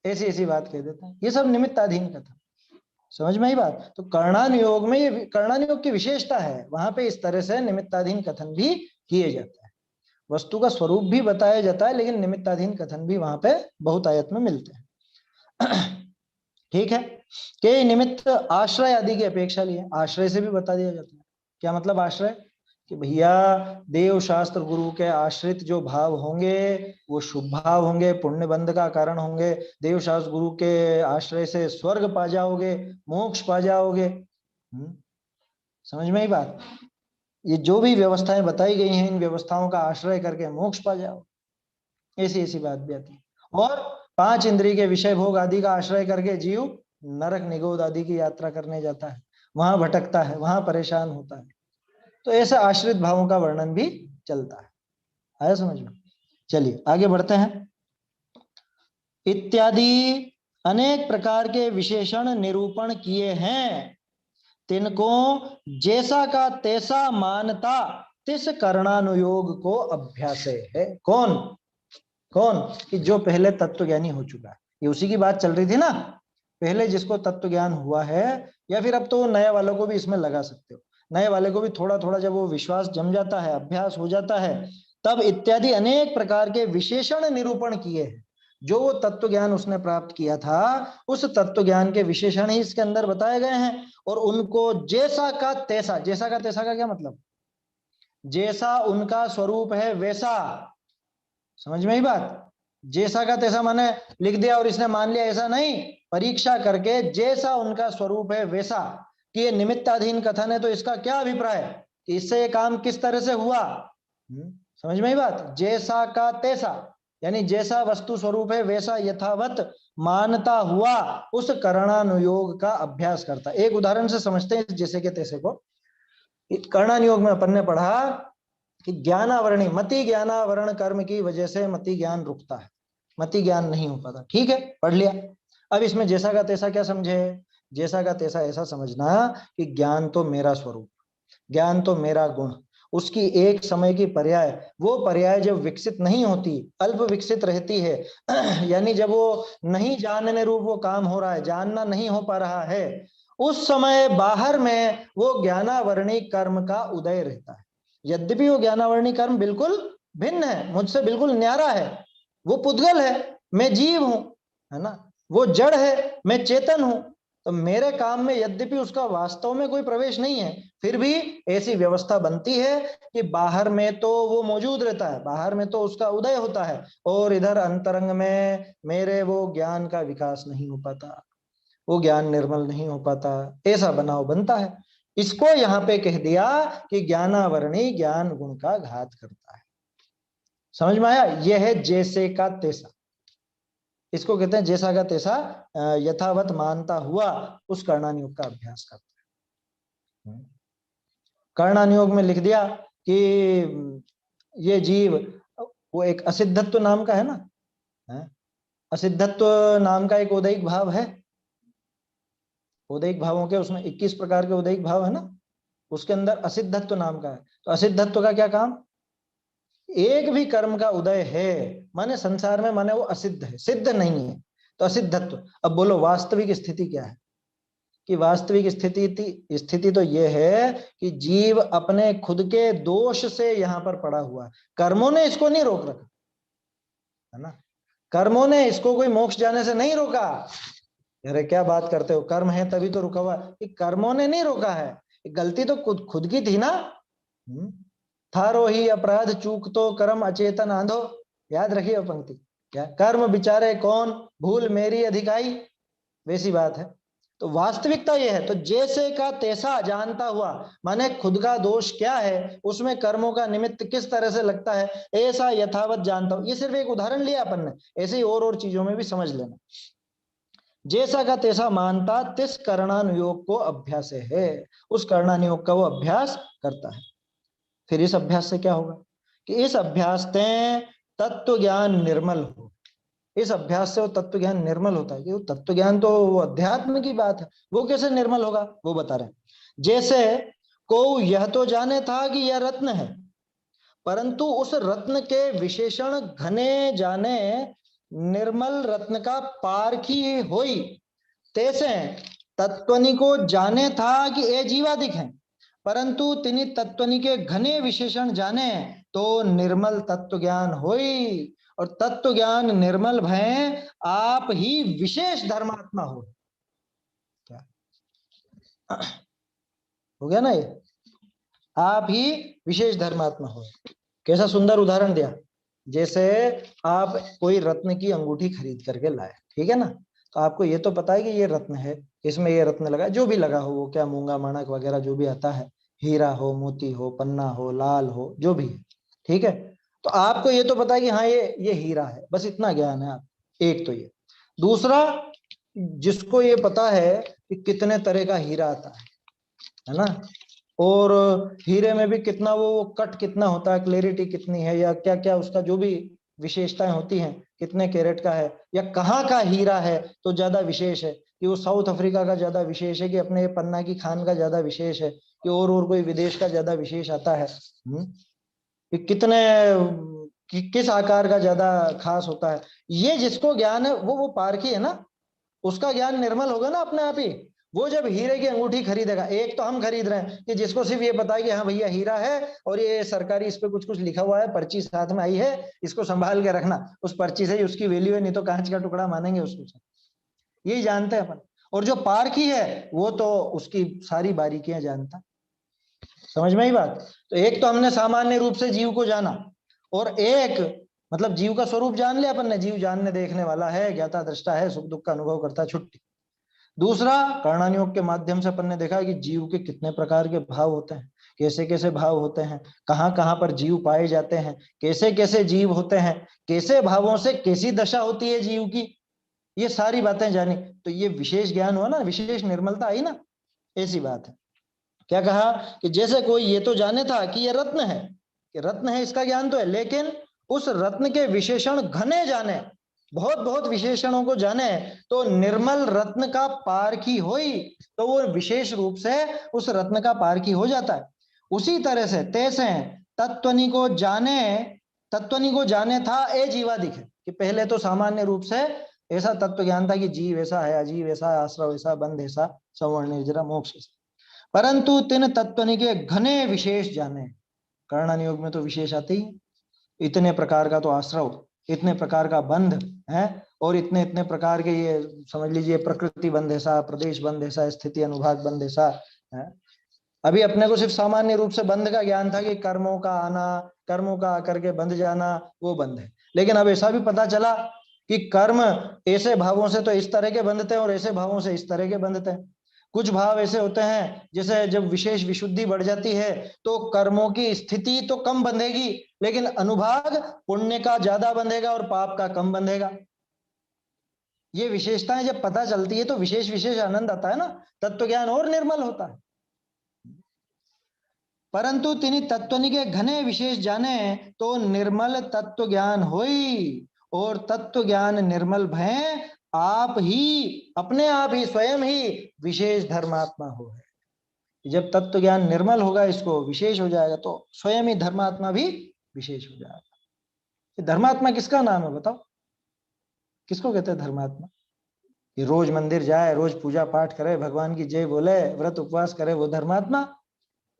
S1: ऐसी ऐसी बात कह देते हैं। ये सब निमित्ताधीन कथा। समझ में ही बात। तो कर्णानुयोग में, ये कर्णानुयोग की विशेषता है, वहां पे इस तरह से निमित्ताधीन कथन भी किए जाते हैं। वस्तु का स्वरूप भी बताया जाता है, लेकिन निमित्ताधीन कथन भी वहां पे बहुत आयत में मिलते हैं। ठीक है। के निमित्त आश्रय आदि की अपेक्षा लिए, आश्रय से भी बता दिया जाता है। क्या मतलब आश्रय? कि भैया देव शास्त्र गुरु के आश्रित जो भाव होंगे वो शुभ भाव होंगे, पुण्य बंध का कारण होंगे। देव शास्त्र गुरु के आश्रय से स्वर्ग पा जाओगे, मोक्ष पा जाओगे। समझ में ही बात। ये जो भी व्यवस्थाएं बताई गई हैं, इन व्यवस्थाओं का आश्रय करके मोक्ष पा जाओ, ऐसी ऐसी बात भी आती है। और 5 इंद्रिय के विषय भोग आदि का आश्रय करके जीव नरक निगोद आदि की यात्रा करने जाता है, वहां भटकता है, वहां परेशान होता है। तो ऐसे आश्रित भावों का वर्णन भी चलता है। आया समझ में? चलिए आगे बढ़ते हैं। इत्यादि अनेक प्रकार के विशेषण निरूपण किए हैं, तिनको जैसा का तैसा मानता तिस कर्णानुयोग को अभ्यास है। कौन कौन? कि जो पहले तत्व ज्ञानी हो चुका है। ये उसी की बात चल रही थी ना, पहले जिसको तत्व ज्ञान हुआ है, या फिर अब तो नए वालों को भी इसमें लगा सकते हो। नए वाले को भी थोड़ा थोड़ा जब वो विश्वास जम जाता है, अभ्यास हो जाता है, तब इत्यादि अनेक प्रकार के विशेषण निरूपण किए हैं। जो वो तत्व ज्ञान उसने प्राप्त किया था, उस तत्व ज्ञान के विशेषण ही इसके अंदर बताए गए हैं। और उनको जैसा का तैसा, जैसा का तैसा का क्या मतलब? जैसा उनका स्वरूप है वैसा। समझ में ही बात। जैसा का तैसा माने लिख दिया और इसने मान लिया, ऐसा नहीं। परीक्षा करके जैसा उनका स्वरूप है वैसा। कि ये निमित्ताधीन कथन है तो इसका क्या अभिप्राय कि इससे ये काम किस तरह से हुआ। समझ में ही बात। जैसा का तैसा यानी जैसा वस्तु स्वरूप है वैसा यथावत मानता हुआ उस कर्णानुयोग का अभ्यास करता। एक उदाहरण से समझते हैं जैसे के तैसे को। कर्णानुयोग में अपन ने पढ़ा कि ज्ञानावरणी मति ज्ञानावरण कर्म की वजह से मति ज्ञान रुकता है, मति ज्ञान नहीं हो पाता। ठीक है, पढ़ लिया। अब इसमें जैसा का तैसा क्या समझे? जैसा का तैसा ऐसा समझना कि ज्ञान तो मेरा स्वरूप, ज्ञान तो मेरा गुण, उसकी एक समय की पर्याय, वो पर्याय जब विकसित नहीं होती, अल्प विकसित रहती है, यानी जब वो नहीं जानने रूप वो काम हो रहा है, जानना नहीं हो पा रहा है, उस समय बाहर में वो ज्ञानावरणी कर्म का उदय रहता है। यद्यपि वो ज्ञानावरणी कर्म बिल्कुल भिन्न है, मुझसे बिल्कुल न्यारा है, वो पुद्गल है, मैं जीव हूं, है ना, वो जड़ है, मैं चेतन हूं, तो मेरे काम में यद्यपि उसका वास्तव में कोई प्रवेश नहीं है, फिर भी ऐसी व्यवस्था बनती है कि बाहर में तो वो मौजूद रहता है, बाहर में तो उसका उदय होता है, और इधर अंतरंग में मेरे वो ज्ञान का विकास नहीं हो पाता, वो ज्ञान निर्मल नहीं हो पाता, ऐसा बनाव बनता है। इसको यहाँ पे कह दिया कि ज्ञानावरणी ज्ञान गुण का घात करता है। समझ में आया? यह है जैसे का तैसा, इसको कहते हैं जैसा का तैसा यथावत मानता हुआ उस कर्णानुयोग का अभ्यास करता है। कर्णानुयोग में लिख दिया कि ये जीव वो एक असिद्धत्व नाम का है ना, असिद्धत्व नाम का एक उदयिक भाव है, उदयिक भावों के उसमें 21 प्रकार के उदयिक भाव है ना, उसके अंदर असिद्धत्व नाम का है। तो असिद्धत्व का क्या काम? एक भी कर्म का उदय है माने संसार में, माने वो असिद्ध है, सिद्ध नहीं है, तो असिद्धत्व। अब बोलो वास्तविक स्थिति क्या है? कि वास्तविक स्थिति तो यह है कि जीव अपने खुद के दोष से यहां पर पड़ा हुआ है, कर्मों ने इसको नहीं रोक रखा, है ना, कर्मों ने इसको कोई मोक्ष जाने से नहीं रोका। अरे क्या बात करते हो, कर्म है तभी तो रुका हुआ, कि कर्मों ने नहीं रोका है, गलती तो खुद की थी ना। थारो ही अपराध चूक तो कर्म अचेतन आंधो, याद रखिए पंक्ति, क्या कर्म बिचारे कौन, भूल मेरी अधिकाई, वैसी बात है। तो वास्तविकता यह है, तो जैसे का तैसा जानता हुआ, माने खुद का दोष क्या है, उसमें कर्मों का निमित्त किस तरह से लगता है, ऐसा यथावत जानता हूं। ये सिर्फ एक उदाहरण लिया अपन ने, ऐसे ही और चीजों में भी समझ लेना। जैसा का तैसा मानता तिस कर्णानुयोग को अभ्यास है, उस कर्णानुयोग का वो अभ्यास करता है। फिर इस अभ्यास से क्या होगा कि इस अभ्यास से तत्व ज्ञान निर्मल हो, इस अभ्यास से वो तत्व ज्ञान निर्मल होता है। कि वो तत्व ज्ञान तो वो अध्यात्म की बात है, वो कैसे निर्मल होगा वो बता रहे हैं। जैसे को यह तो जाने था कि यह रत्न है, परंतु उस रत्न के विशेषण घने जाने निर्मल रत्न का पारखी होई, तैसे तत्वनी को जाने था कि ये जीवादिक है, परंतु तिनी तत्वनी के घने विशेषण जाने तो निर्मल तत्व ज्ञान होई, और तत्व ज्ञान निर्मल भय आप ही विशेष धर्मात्मा हो। क्या हो गया ना, ये आप ही विशेष धर्मात्मा हो। कैसा सुंदर उदाहरण दिया, जैसे आप कोई रत्न की अंगूठी खरीद करके लाए, ठीक है ना, तो आपको ये तो पता है कि ये रत्न है, इसमें ये रत्न लगा, जो भी लगा हो वो क्या मूंगा माणक वगैरह जो भी आता है, हीरा हो, मोती हो, पन्ना हो, लाल हो, जो भी है, ठीक है। तो आपको ये तो पता है कि हाँ ये हीरा है, बस इतना ज्ञान है आप, एक तो ये। दूसरा, जिसको ये पता है कि कितने तरह का हीरा आता है ना, और हीरे में भी कितना वो कट कितना होता है, क्लैरिटी कितनी है, या क्या क्या उसका जो भी विशेषताएं होती हैं, कितने कैरेट का है, या कहाँ का हीरा है तो ज्यादा विशेष है, कि वो साउथ अफ्रीका का ज्यादा विशेष है, कि अपने पन्ना की खान का ज्यादा विशेष है, कि और कोई विदेश का ज्यादा विशेष आता है, कि कितने किस आकार का ज्यादा खास होता है, ये जिसको ज्ञान है वो पारखी है ना, उसका ज्ञान निर्मल होगा ना अपने आप ही। वो जब हीरे की अंगूठी खरीदेगा, एक तो हम खरीद रहे हैं कि जिसको सिर्फ ये पता है कि हाँ भैया हीरा है, और ये सरकारी इस पे कुछ कुछ लिखा हुआ है, पर्ची साथ में आई है, इसको संभाल के रखना, उस पर्ची से ही उसकी वैल्यू है, नहीं तो कांच का टुकड़ा मानेंगे उसको, यही जानते हैं अपन। और जो पारखी है वो तो उसकी सारी बारीकियां जानता। समझ में ही बात? तो एक तो हमने सामान्य रूप से जीव को जाना, और एक मतलब जीव का स्वरूप जान लिया अपन ने, जीव जानने देखने वाला है, ज्ञाता दृष्टा है, सुख दुख का अनुभव करता है, छुट्टी। दूसरा, कर्णानुयोग के माध्यम से अपन ने देखा कि जीव के कितने प्रकार के भाव होते हैं, कैसे कैसे भाव होते हैं, कहाँ कहाँ पर जीव पाए जाते हैं, कैसे कैसे जीव होते हैं, कैसे भावों से कैसी दशा होती है जीव की, ये सारी बातें जानी। तो ये विशेष ज्ञान हुआ ना, विशेष निर्मलता आई ना, ऐसी बात है। क्या कहा कि जैसे कोई ये तो जाने था कि ये रत्न है, कि रत्न है, इसका ज्ञान तो है, लेकिन उस रत्न के विशेषण घने जाने, बहुत बहुत विशेषणों को जाने तो निर्मल रत्न का पारखी होई, तो वो विशेष रूप से उस रत्न का पारखी हो जाता है। उसी तरह से तैसे तत्वनि को जाने था ए जीवा दिखे, कि पहले तो सामान्य रूप से ऐसा तत्व ज्ञान था कि जीव ऐसा है, अजीव ऐसा, आश्रव ऐसा, बंध ऐसा, सवर्ण निर्जरा, मोक्ष ऐसा। परंतु तिन तत्वनि के घने विशेष जाने, कर्णन योग में तो विशेष आते ही, इतने प्रकार का तो आश्रव, इतने प्रकार का बंध है, और इतने इतने प्रकार के ये समझ लीजिए प्रकृति बंध ऐसा, प्रदेश बंध ऐसा, स्थिति अनुभाग बंध ऐसा है। अभी अपने को सिर्फ सामान्य रूप से बंध का ज्ञान था कि कर्मों का आना, कर्मों का आकर के बंध जाना, वो बंध है। लेकिन अब ऐसा भी पता चला कि कर्म ऐसे भावों से तो इस तरह के बंधते हैं और ऐसे भावों से इस तरह के बंधते हैं। कुछ भाव ऐसे होते हैं जैसे जब विशेष विशुद्धि बढ़ जाती है तो कर्मों की स्थिति तो कम बंधेगी, लेकिन अनुभाग पुण्य का ज्यादा बंधेगा और पाप का कम बंधेगा। ये विशेषताएं जब पता चलती है तो विशेष विशेष आनंद आता है ना, तत्व ज्ञान और निर्मल होता है। परंतु तिनि तत्वनि के घने विशेष जाने तो निर्मल तत्व ज्ञान होई, और तत्व ज्ञान निर्मल भय आप ही अपने आप ही स्वयं ही विशेष धर्मात्मा हो है। जब तत्व ज्ञान निर्मल होगा, इसको विशेष हो जाएगा, तो स्वयं ही धर्मात्मा भी विशेष हो जाएगा। धर्मात्मा किसका नाम है बताओ, किसको कहते हैं धर्मात्मा? कि रोज मंदिर जाए, रोज पूजा पाठ करे, भगवान की जय बोले, व्रत उपवास करे, वो धर्मात्मा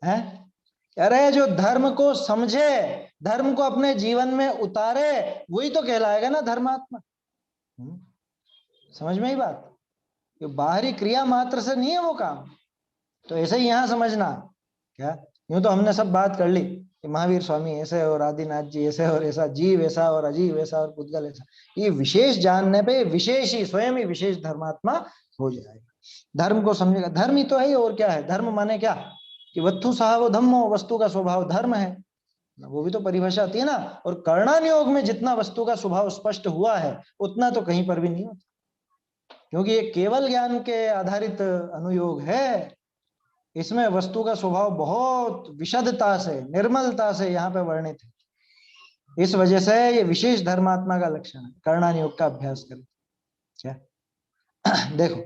S1: है? अरे जो धर्म को समझे, धर्म को अपने जीवन में उतारे, वही तो कहलाएगा ना धर्मात्मा। समझ में ही बात? ये बाहरी क्रिया मात्र से नहीं है वो काम। तो ऐसे ही यहां समझना, क्या यूं तो हमने सब बात कर ली कि महावीर स्वामी ऐसे और आदिनाथ जी ऐसे और ऐसा, जीव ऐसा और अजीव ऐसा और पुद्गल ऐसा। ये विशेष जानने पे विशेष ही स्वयं ही विशेष धर्मात्मा हो जाएगा। धर्म को समझेगा, धर्म ही तो है, और क्या है? धर्म माने क्या कि वस्तु साहब धम्मो, वस्तु का स्वभाव धर्म है, वो भी तो परिभाषा आती है ना। और कर्णन योग में जितना वस्तु का स्वभाव स्पष्ट हुआ है उतना तो कहीं पर भी नहीं होता, क्योंकि ये केवल ज्ञान के आधारित अनुयोग है। इसमें वस्तु का स्वभाव बहुत विशदता से, निर्मलता से यहाँ पे वर्णित है। इस वजह से ये विशेष धर्मात्मा का लक्षण है। कर्णन योग का अभ्यास करें। क्या देखो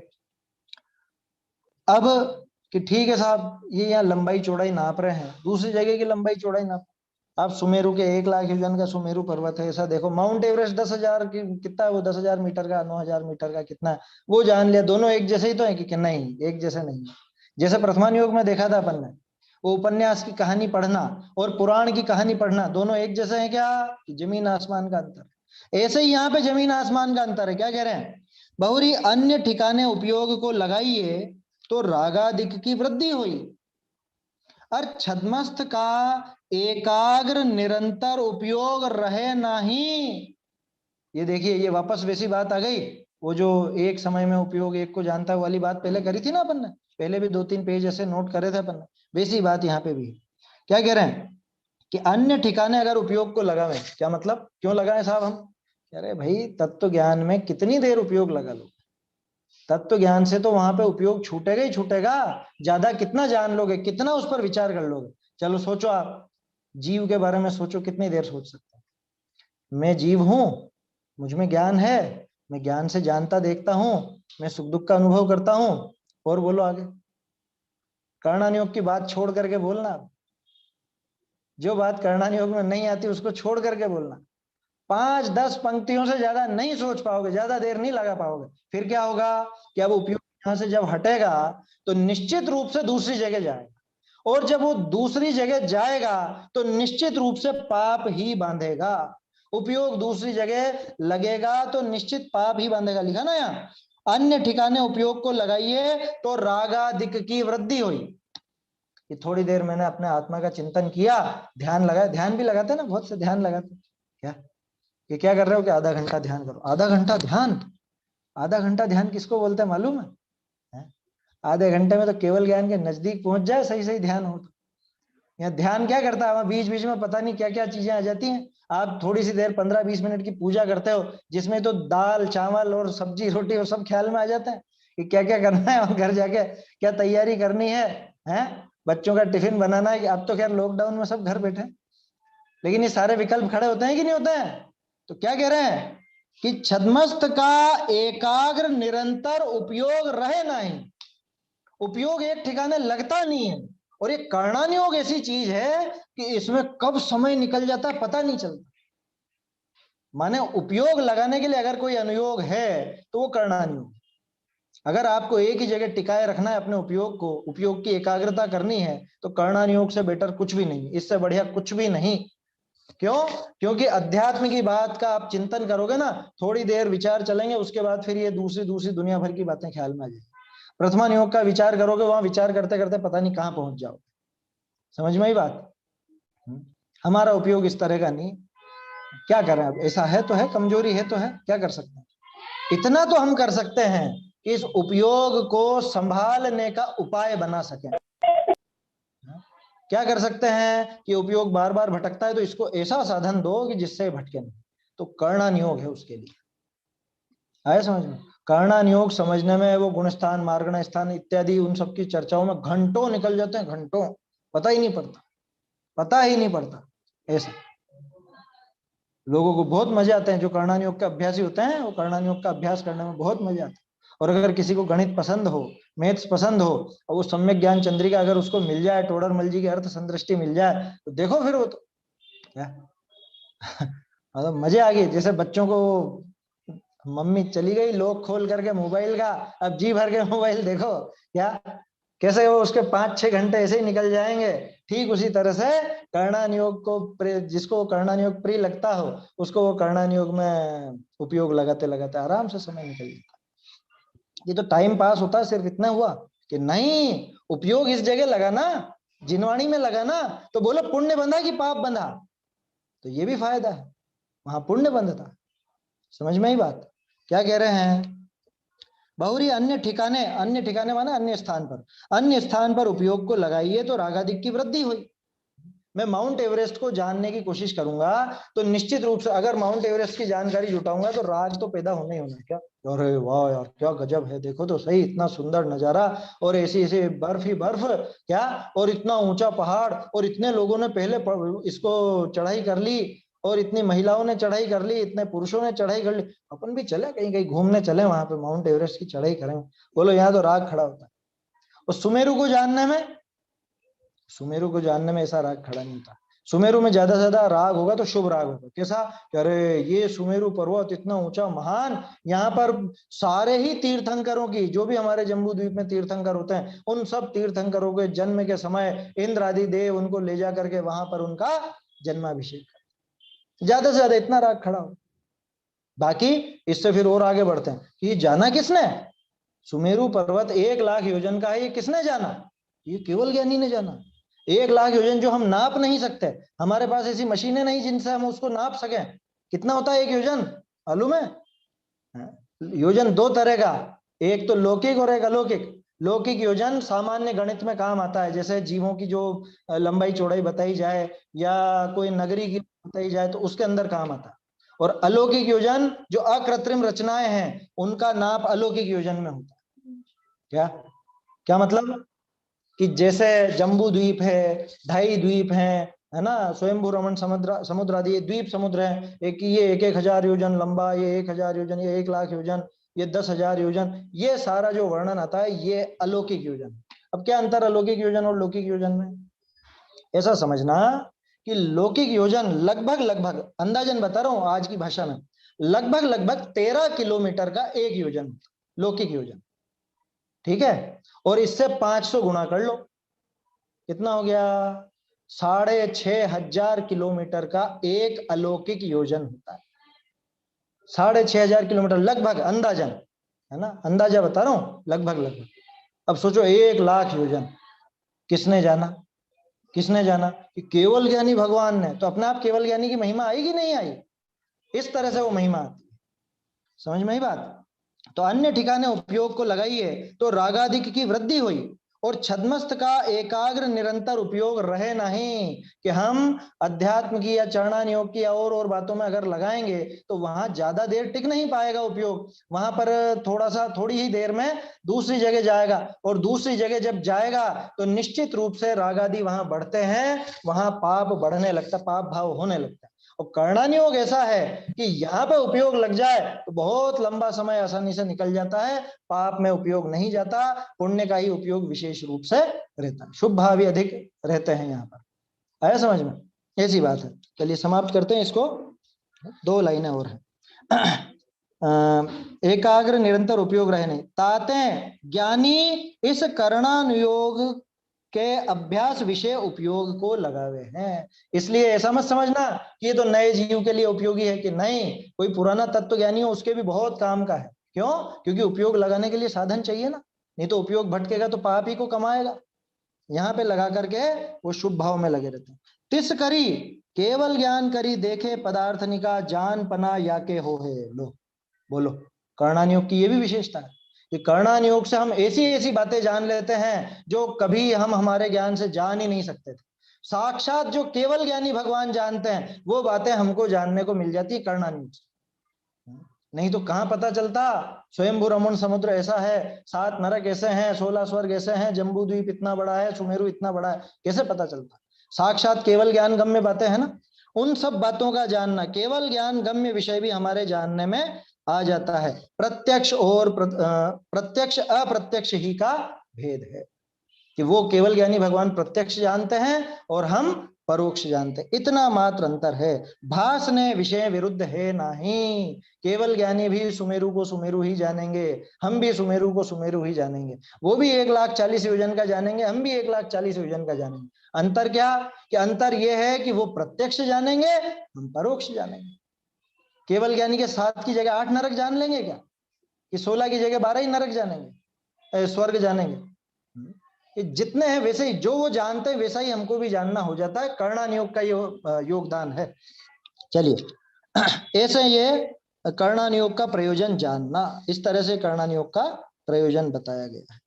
S1: अब कि ठीक है साहब, ये यहाँ लंबाई चौड़ाई नाप रहे हैं, दूसरी जगह की लंबाई चौड़ाई नाप। आप सुमेरु के 1 लाख योजन का सुमेरु पर्वत है, ऐसा देखो। माउंट एवरेस्ट 10,000 की कितना है वो, 10,000 मीटर का, 9,000 मीटर का कितना है वो जान लिया। दोनों एक जैसे ही तो है कि नहीं? एक जैसे नहीं। जैसे प्रथमान योग में देखा था अपन ने, वो उपन्यास की कहानी पढ़ना और पुराण की कहानी पढ़ना, दोनों एक जैसे हैं क्या? जमीन आसमान का अंतर। ऐसे ही यहाँ पे जमीन आसमान का अंतर है। क्या कह रहे हैं? बहुरी अन्य ठिकाने उपयोग को लगाइए तो रागादिक की वृद्धि हुई, और छद्मस्थ का एकाग्र निरंतर उपयोग रहे नहीं। ये देखिए, ये वापस वैसी बात आ गई, वो जो एक समय में उपयोग एक को जानता है वाली बात पहले करी थी ना अपन ने। पहले भी 2-3 पेज ऐसे नोट करे थे अपन ने, वैसी बात यहाँ पे भी। क्या कह रहे हैं कि अन्य ठिकाने अगर उपयोग को लगावे, क्या मतलब क्यों लगाए साहब हम? कह रहे भाई तत्व ज्ञान में कितनी देर उपयोग लगा लो, तत्व ज्ञान से तो वहां पे उपयोग छूटेगा ही छूटेगा। ज्यादा कितना जान लोगे, कितना उस पर विचार कर लोगे? चलो सोचो, आप जीव के बारे में सोचो, कितनी देर सोच सकते हैं? मैं जीव हूं, मुझ में ज्ञान है, मैं ज्ञान से जानता देखता हूं, मैं सुख दुख का अनुभव करता हूं। और बोलो आगे। कर्णन योग की बात छोड़ करके बोलना, जो बात कर्णन योग में नहीं आती उसको छोड़ करके बोलना। 5-10 पंक्तियों से ज्यादा नहीं सोच पाओगे, ज्यादा देर नहीं लगा पाओगे। फिर क्या होगा कि अब उपयोग यहां से जब हटेगा तो निश्चित रूप से दूसरी जगह जाएगा, और जब वो दूसरी जगह जाएगा तो निश्चित रूप से पाप ही बांधेगा। उपयोग दूसरी जगह लगेगा तो निश्चित पाप ही बांधेगा। लिखा ना यहाँ, अन्य ठिकाने उपयोग को लगाइए तो रागादिक की वृद्धि हुई। कि थोड़ी देर मैंने अपने आत्मा का चिंतन किया, ध्यान लगाया, ध्यान भी लगाते ना, बहुत से ध्यान लगाते। क्या ये क्या कर रहे हो कि आधा घंटा ध्यान करो? आधा घंटा ध्यान, आधा घंटा ध्यान किसको बोलते हैं मालूम है? आधे घंटे में तो केवल ज्ञान के नजदीक पहुंच जाए, सही सही ध्यान हो तो। यहाँ ध्यान क्या करता है, बीच बीच में पता नहीं क्या क्या चीजें आ जाती हैं। आप थोड़ी सी देर 15-20 मिनट की पूजा करते हो, जिसमें तो दाल चावल और सब्जी रोटी और सब ख्याल में आ जाते हैं कि क्या क्या करना है और घर जाके क्या तैयारी करनी है? बच्चों का टिफिन बनाना है। अब तो खैर लॉकडाउन में सब घर बैठे, लेकिन ये सारे विकल्प खड़े होते हैं कि नहीं होते हैं? तो क्या कह रहे हैं कि छद्मस्थ का एकाग्र निरंतर उपयोग रहे नहीं। उपयोग एक ठिकाने लगता नहीं है, और ये कर्णानुयोग ऐसी चीज है कि इसमें कब समय निकल जाता है पता नहीं चलता। माने उपयोग लगाने के लिए अगर कोई अनुयोग है तो वो कर्णानुयोग। अगर आपको एक ही जगह टिकाए रखना है अपने उपयोग को, उपयोग की एकाग्रता करनी है, तो कर्णानुयोग से बेटर कुछ भी नहीं, इससे बढ़िया कुछ भी नहीं। क्यों? क्योंकि अध्यात्म की बात का आप चिंतन करोगे ना, थोड़ी देर विचार चलेंगे, उसके बाद फिर ये दूसरी दूसरी दुनिया भर की बातें ख्याल में आ जाएगी। प्रथमानुयोग का विचार करोगे, वहां विचार करते करते पता नहीं कहां पहुंच जाओगे। समझ में आई बात? हमारा उपयोग इस तरह का नहीं। क्या करें अब? ऐसा है तो है, कमजोरी है तो है, क्या कर सकते हैं? इतना तो हम कर सकते हैं कि इस उपयोग को संभालने का उपाय बना सकें। क्या कर सकते हैं कि उपयोग बार बार भटकता है तो इसको ऐसा साधन दो कि जिससे भटके नहीं। तो कर्णानुयोग है उसके लिए। आया समझ में? कर्णानुयोग समझने में वो गुणस्थान, मार्गण स्थान इत्यादि उन सब की चर्चाओं में घंटों निकल जाते हैं, घंटों, पता ही नहीं पड़ता, पता ही नहीं पड़ता। ऐसा लोगों को बहुत मजे आते हैं, जो कर्णानुयोग के अभ्यासी होते हैं, वो कर्णानुयोग का अभ्यास करने में बहुत मजे आते हैं। और अगर किसी को गणित पसंद हो, मैथ्स पसंद हो, और वो सम्यक ज्ञान चंद्रिका अगर उसको मिल जाए, टोडरमल जी की अर्थ संदृष्टि मिल जाए, तो देखो फिर वो तो क्या मतलब मजे आ गए। जैसे बच्चों को मम्मी चली गई लॉक खोल करके मोबाइल का, अब जी भर के मोबाइल देखो, क्या कैसे वो उसके 5-6 घंटे ऐसे ही निकल जाएंगे। ठीक उसी तरह से कर्णानुयोग को जिसको कर्णानुयोग प्रिय लगता हो, उसको वो कर्णानुयोग में उपयोग लगाते लगाते आराम से समय निकल जाता है। ये तो टाइम पास होता है, सिर्फ इतना हुआ कि नहीं, उपयोग इस जगह लगाना, जिनवाणी में लगाना, तो बोलो पुण्य बंधा कि पाप बंधा, तो ये भी फायदा है, वहां पुण्य बंधता। समझ में ही बात? क्या कह रहे हैं? बहुरी अन्य ठिकाने माने अन्य स्थान पर उपयोग को लगाइए तो रागादिक की वृद्धि हुई। मैं माउंट एवरेस्ट को जानने की कोशिश करूंगा तो निश्चित रूप से अगर माउंट एवरेस्ट की जानकारी जुटाऊंगा तो राग तो पैदा होना ही होना है। क्या अरे वाह यार क्या गजब है, देखो तो सही, इतना सुंदर नजारा, और ऐसी ऐसी बर्फ ही बर्फ, क्या, और इतना ऊंचा पहाड़, और इतने लोगों ने पहले इसको चढ़ाई कर ली, और इतनी महिलाओं ने चढ़ाई कर ली, इतने पुरुषों ने चढ़ाई कर ली, अपन भी चले कहीं कहीं घूमने चले, वहां पे माउंट एवरेस्ट की चढ़ाई करें। बोलो यहाँ तो राग खड़ा होता है। और सुमेरु को जानने में ऐसा राग खड़ा नहीं होता। सुमेरु में ज्यादा से ज्यादा राग होगा तो शुभ राग होगा। कैसा? अरे ये सुमेरु पर्वत इतना ऊंचा महान, यहाँ पर सारे ही तीर्थंकरों की, जो भी हमारे जम्बू द्वीप में तीर्थंकर होते हैं, उन सब तीर्थंकरों के जन्म के समय इंद्र आदि देव उनको ले जा करके वहां पर उनका जन्माभिषेक, ज्यादा से ज्यादा इतना राग खड़ा हो। बाकी इससे फिर और आगे बढ़ते हैं कि ये जाना किसने? सुमेरु पर्वत 1,00,000 योजन का है, ये किसने जाना? ये केवल ज्ञानी ने जाना। 1,00,000 योजन जो हम नाप नहीं सकते, हमारे पास ऐसी मशीनें नहीं जिनसे हम उसको नाप सकें। कितना होता है 1 योजन, मालूम है? योजन 2 तरह का, एक तो लौकिक और एक अलौकिक। लौकिक योजन सामान्य गणित में काम आता है, जैसे जीवों की जो लंबाई चौड़ाई बताई जाए या कोई नगरी की बताई जाए तो उसके अंदर काम आता है। और अलौकिक योजन जो अकृत्रिम रचनाएं हैं, उनका नाप अलौकिक योजन में होता है। क्या क्या मतलब? कि जैसे जम्बू द्वीप है, ढाई द्वीप है ना, स्वयंभू रमन समुद्र आदि द्वीप समुद्र है, एक ये 1,000 योजन लंबा, ये 1,000 योजन, ये 1,00,000 योजन, ये 10,000 योजन, ये सारा जो वर्णन आता है ये अलौकिक योजन। अब क्या अंतर अलौकिक योजन और लौकिक योजन में? ऐसा समझना कि लौकिक योजन लगभग लगभग, अंदाजन बता रहा हूं आज की भाषा में, लगभग लगभग 13 किलोमीटर का एक योजन, लौकिक योजन। ठीक है? और इससे 500 गुणा कर लो, कितना हो गया? 6,500 किलोमीटर का एक अलौकिक योजन होता है। 6,500 किलोमीटर लगभग, अंदाजन है ना, अंदाजा बता रहा हूं, लगभग लगभग। अब सोचो 1,00,000 योजन किसने जाना? किसने जाना? कि केवल ज्ञानी भगवान ने। तो अपने आप केवल ज्ञानी की महिमा आई कि नहीं आई? इस तरह से वो महिमा आती है। समझ में ही बात? तो अन्य ठिकाने उपयोग को लगाइए तो रागादिक की वृद्धि हुई, और छद्मस्त का एकाग्र निरंतर उपयोग रहे नहीं, कि हम अध्यात्म की या चरणानुयोग की और बातों में अगर लगाएंगे तो वहां ज्यादा देर टिक नहीं पाएगा उपयोग। वहां पर थोड़ी ही देर में दूसरी जगह जाएगा, और दूसरी जगह जब जाएगा तो निश्चित रूप से रागादि वहां बढ़ते हैं, वहां पाप बढ़ने लगता, पाप भाव होने लगता है। और कर्णानुयोग ऐसा है कि यहाँ पे उपयोग लग जाए तो बहुत लंबा समय आसानी से निकल जाता है, पाप में उपयोग नहीं जाता, पुण्य का ही उपयोग विशेष रूप से रहता है, शुभ भाव भी अधिक रहते हैं यहाँ पर। आया समझ में? ऐसी बात है। चलिए समाप्त करते हैं इसको, 2 लाइनें और हैं। एकाग्र निरंतर उपयोग रहे नहीं, ताते ज्ञानी इस कर्णानुयोग के अभ्यास विषय उपयोग को लगावे हैं। इसलिए ऐसा मत समझना कि ये तो नए जीव के लिए उपयोगी है, कि नहीं, कोई पुराना तत्व ज्ञानी हो उसके भी बहुत काम का है। क्यों? क्योंकि उपयोग लगाने के लिए साधन चाहिए ना, नहीं तो उपयोग भटकेगा तो पाप ही को कमाएगा। यहाँ पे लगा करके वो शुभ भाव में लगे रहते हैं। तिस करी केवल ज्ञान करी देखे पदार्थ निका जान पना या के हो है। लो बोलो, कर्णानुयोग की ये भी विशेषता है कि कर्णानुयोग से हम ऐसी ऐसी बातें जान लेते हैं जो कभी हम हमारे ज्ञान से जान ही नहीं सकते थे। साक्षात जो केवल ज्ञानी भगवान जानते हैं वो बातें हमको जानने को मिल जाती है कर्णानुयोग से। नहीं तो कहां पता चलता स्वयंभू रमण समुद्र ऐसा है, 7 नरक ऐसे हैं, 16 स्वर्ग ऐसे हैं, जम्बू द्वीप इतना बड़ा है, सुमेरु इतना बड़ा है, कैसे पता चलता? साक्षात केवल ज्ञान गम्य बातें हैं ना, उन सब बातों का जानना, केवल ज्ञान गम्य विषय भी हमारे जानने में आ जाता है। प्रत्यक्ष और प्रत्यक्ष अप्रत्यक्ष ही का भेद है कि वो केवल ज्ञानी भगवान प्रत्यक्ष जानते हैं और हम परोक्ष जानते हैं, इतना मात्र अंतर है। भास ने विषय विरुद्ध है नहीं, केवल ज्ञानी भी सुमेरु को सुमेरु ही जानेंगे, हम भी सुमेरु को सुमेरु ही जानेंगे, वो भी 1,40,000 योजन का जानेंगे, हम भी 1,40,000 योजन का जानेंगे। अंतर क्या? कि अंतर यह है कि वो प्रत्यक्ष जानेंगे, हम परोक्ष जानेंगे। केवल ज्ञानी के 7 की जगह 8 नरक जान लेंगे क्या? कि 16 की जगह 12 ही नरक जानेंगे, स्वर्ग जानेंगे? कि जितने हैं वैसे ही जो वो जानते हैं वैसा ही हमको भी जानना हो जाता है। कर्णानुयोग का ये योगदान है। चलिए, ऐसे ये कर्णानुयोग का प्रयोजन जानना, इस तरह से कर्णानुयोग का प्रयोजन बताया गया है।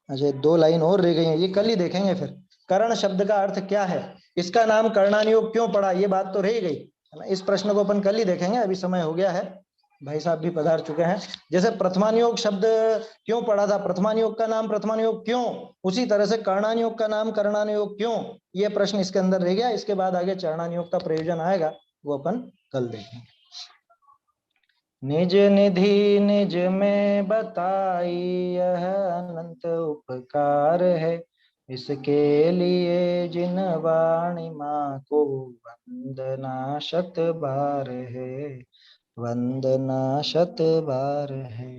S1: अच्छा, 2 लाइन और रह गई हैं, ये कल ही देखेंगे। फिर कर्ण शब्द का अर्थ क्या है, इसका नाम कर्णानुयोग क्यों पड़ा, ये बात तो रह गई है ना। इस प्रश्न को अपन कल ही देखेंगे, अभी समय हो गया है, भाई साहब भी पधार चुके हैं। जैसे प्रथमानुयोग शब्द क्यों पड़ा था, प्रथमानुयोग का नाम प्रथमानुयोग क्यों, उसी तरह से कर्णानुयोग का नाम कर्णानुयोग क्यों, ये प्रश्न इसके अंदर रह गया। इसके बाद आगे चरणानुयोग का प्रयोजन आएगा, वो अपन कल देखेंगे। निज निधि निज में बताई यह अनंत उपकार है, इसके लिए जिन वाणी माँ को वंदना 100 बार है, वंदना 100 बार है।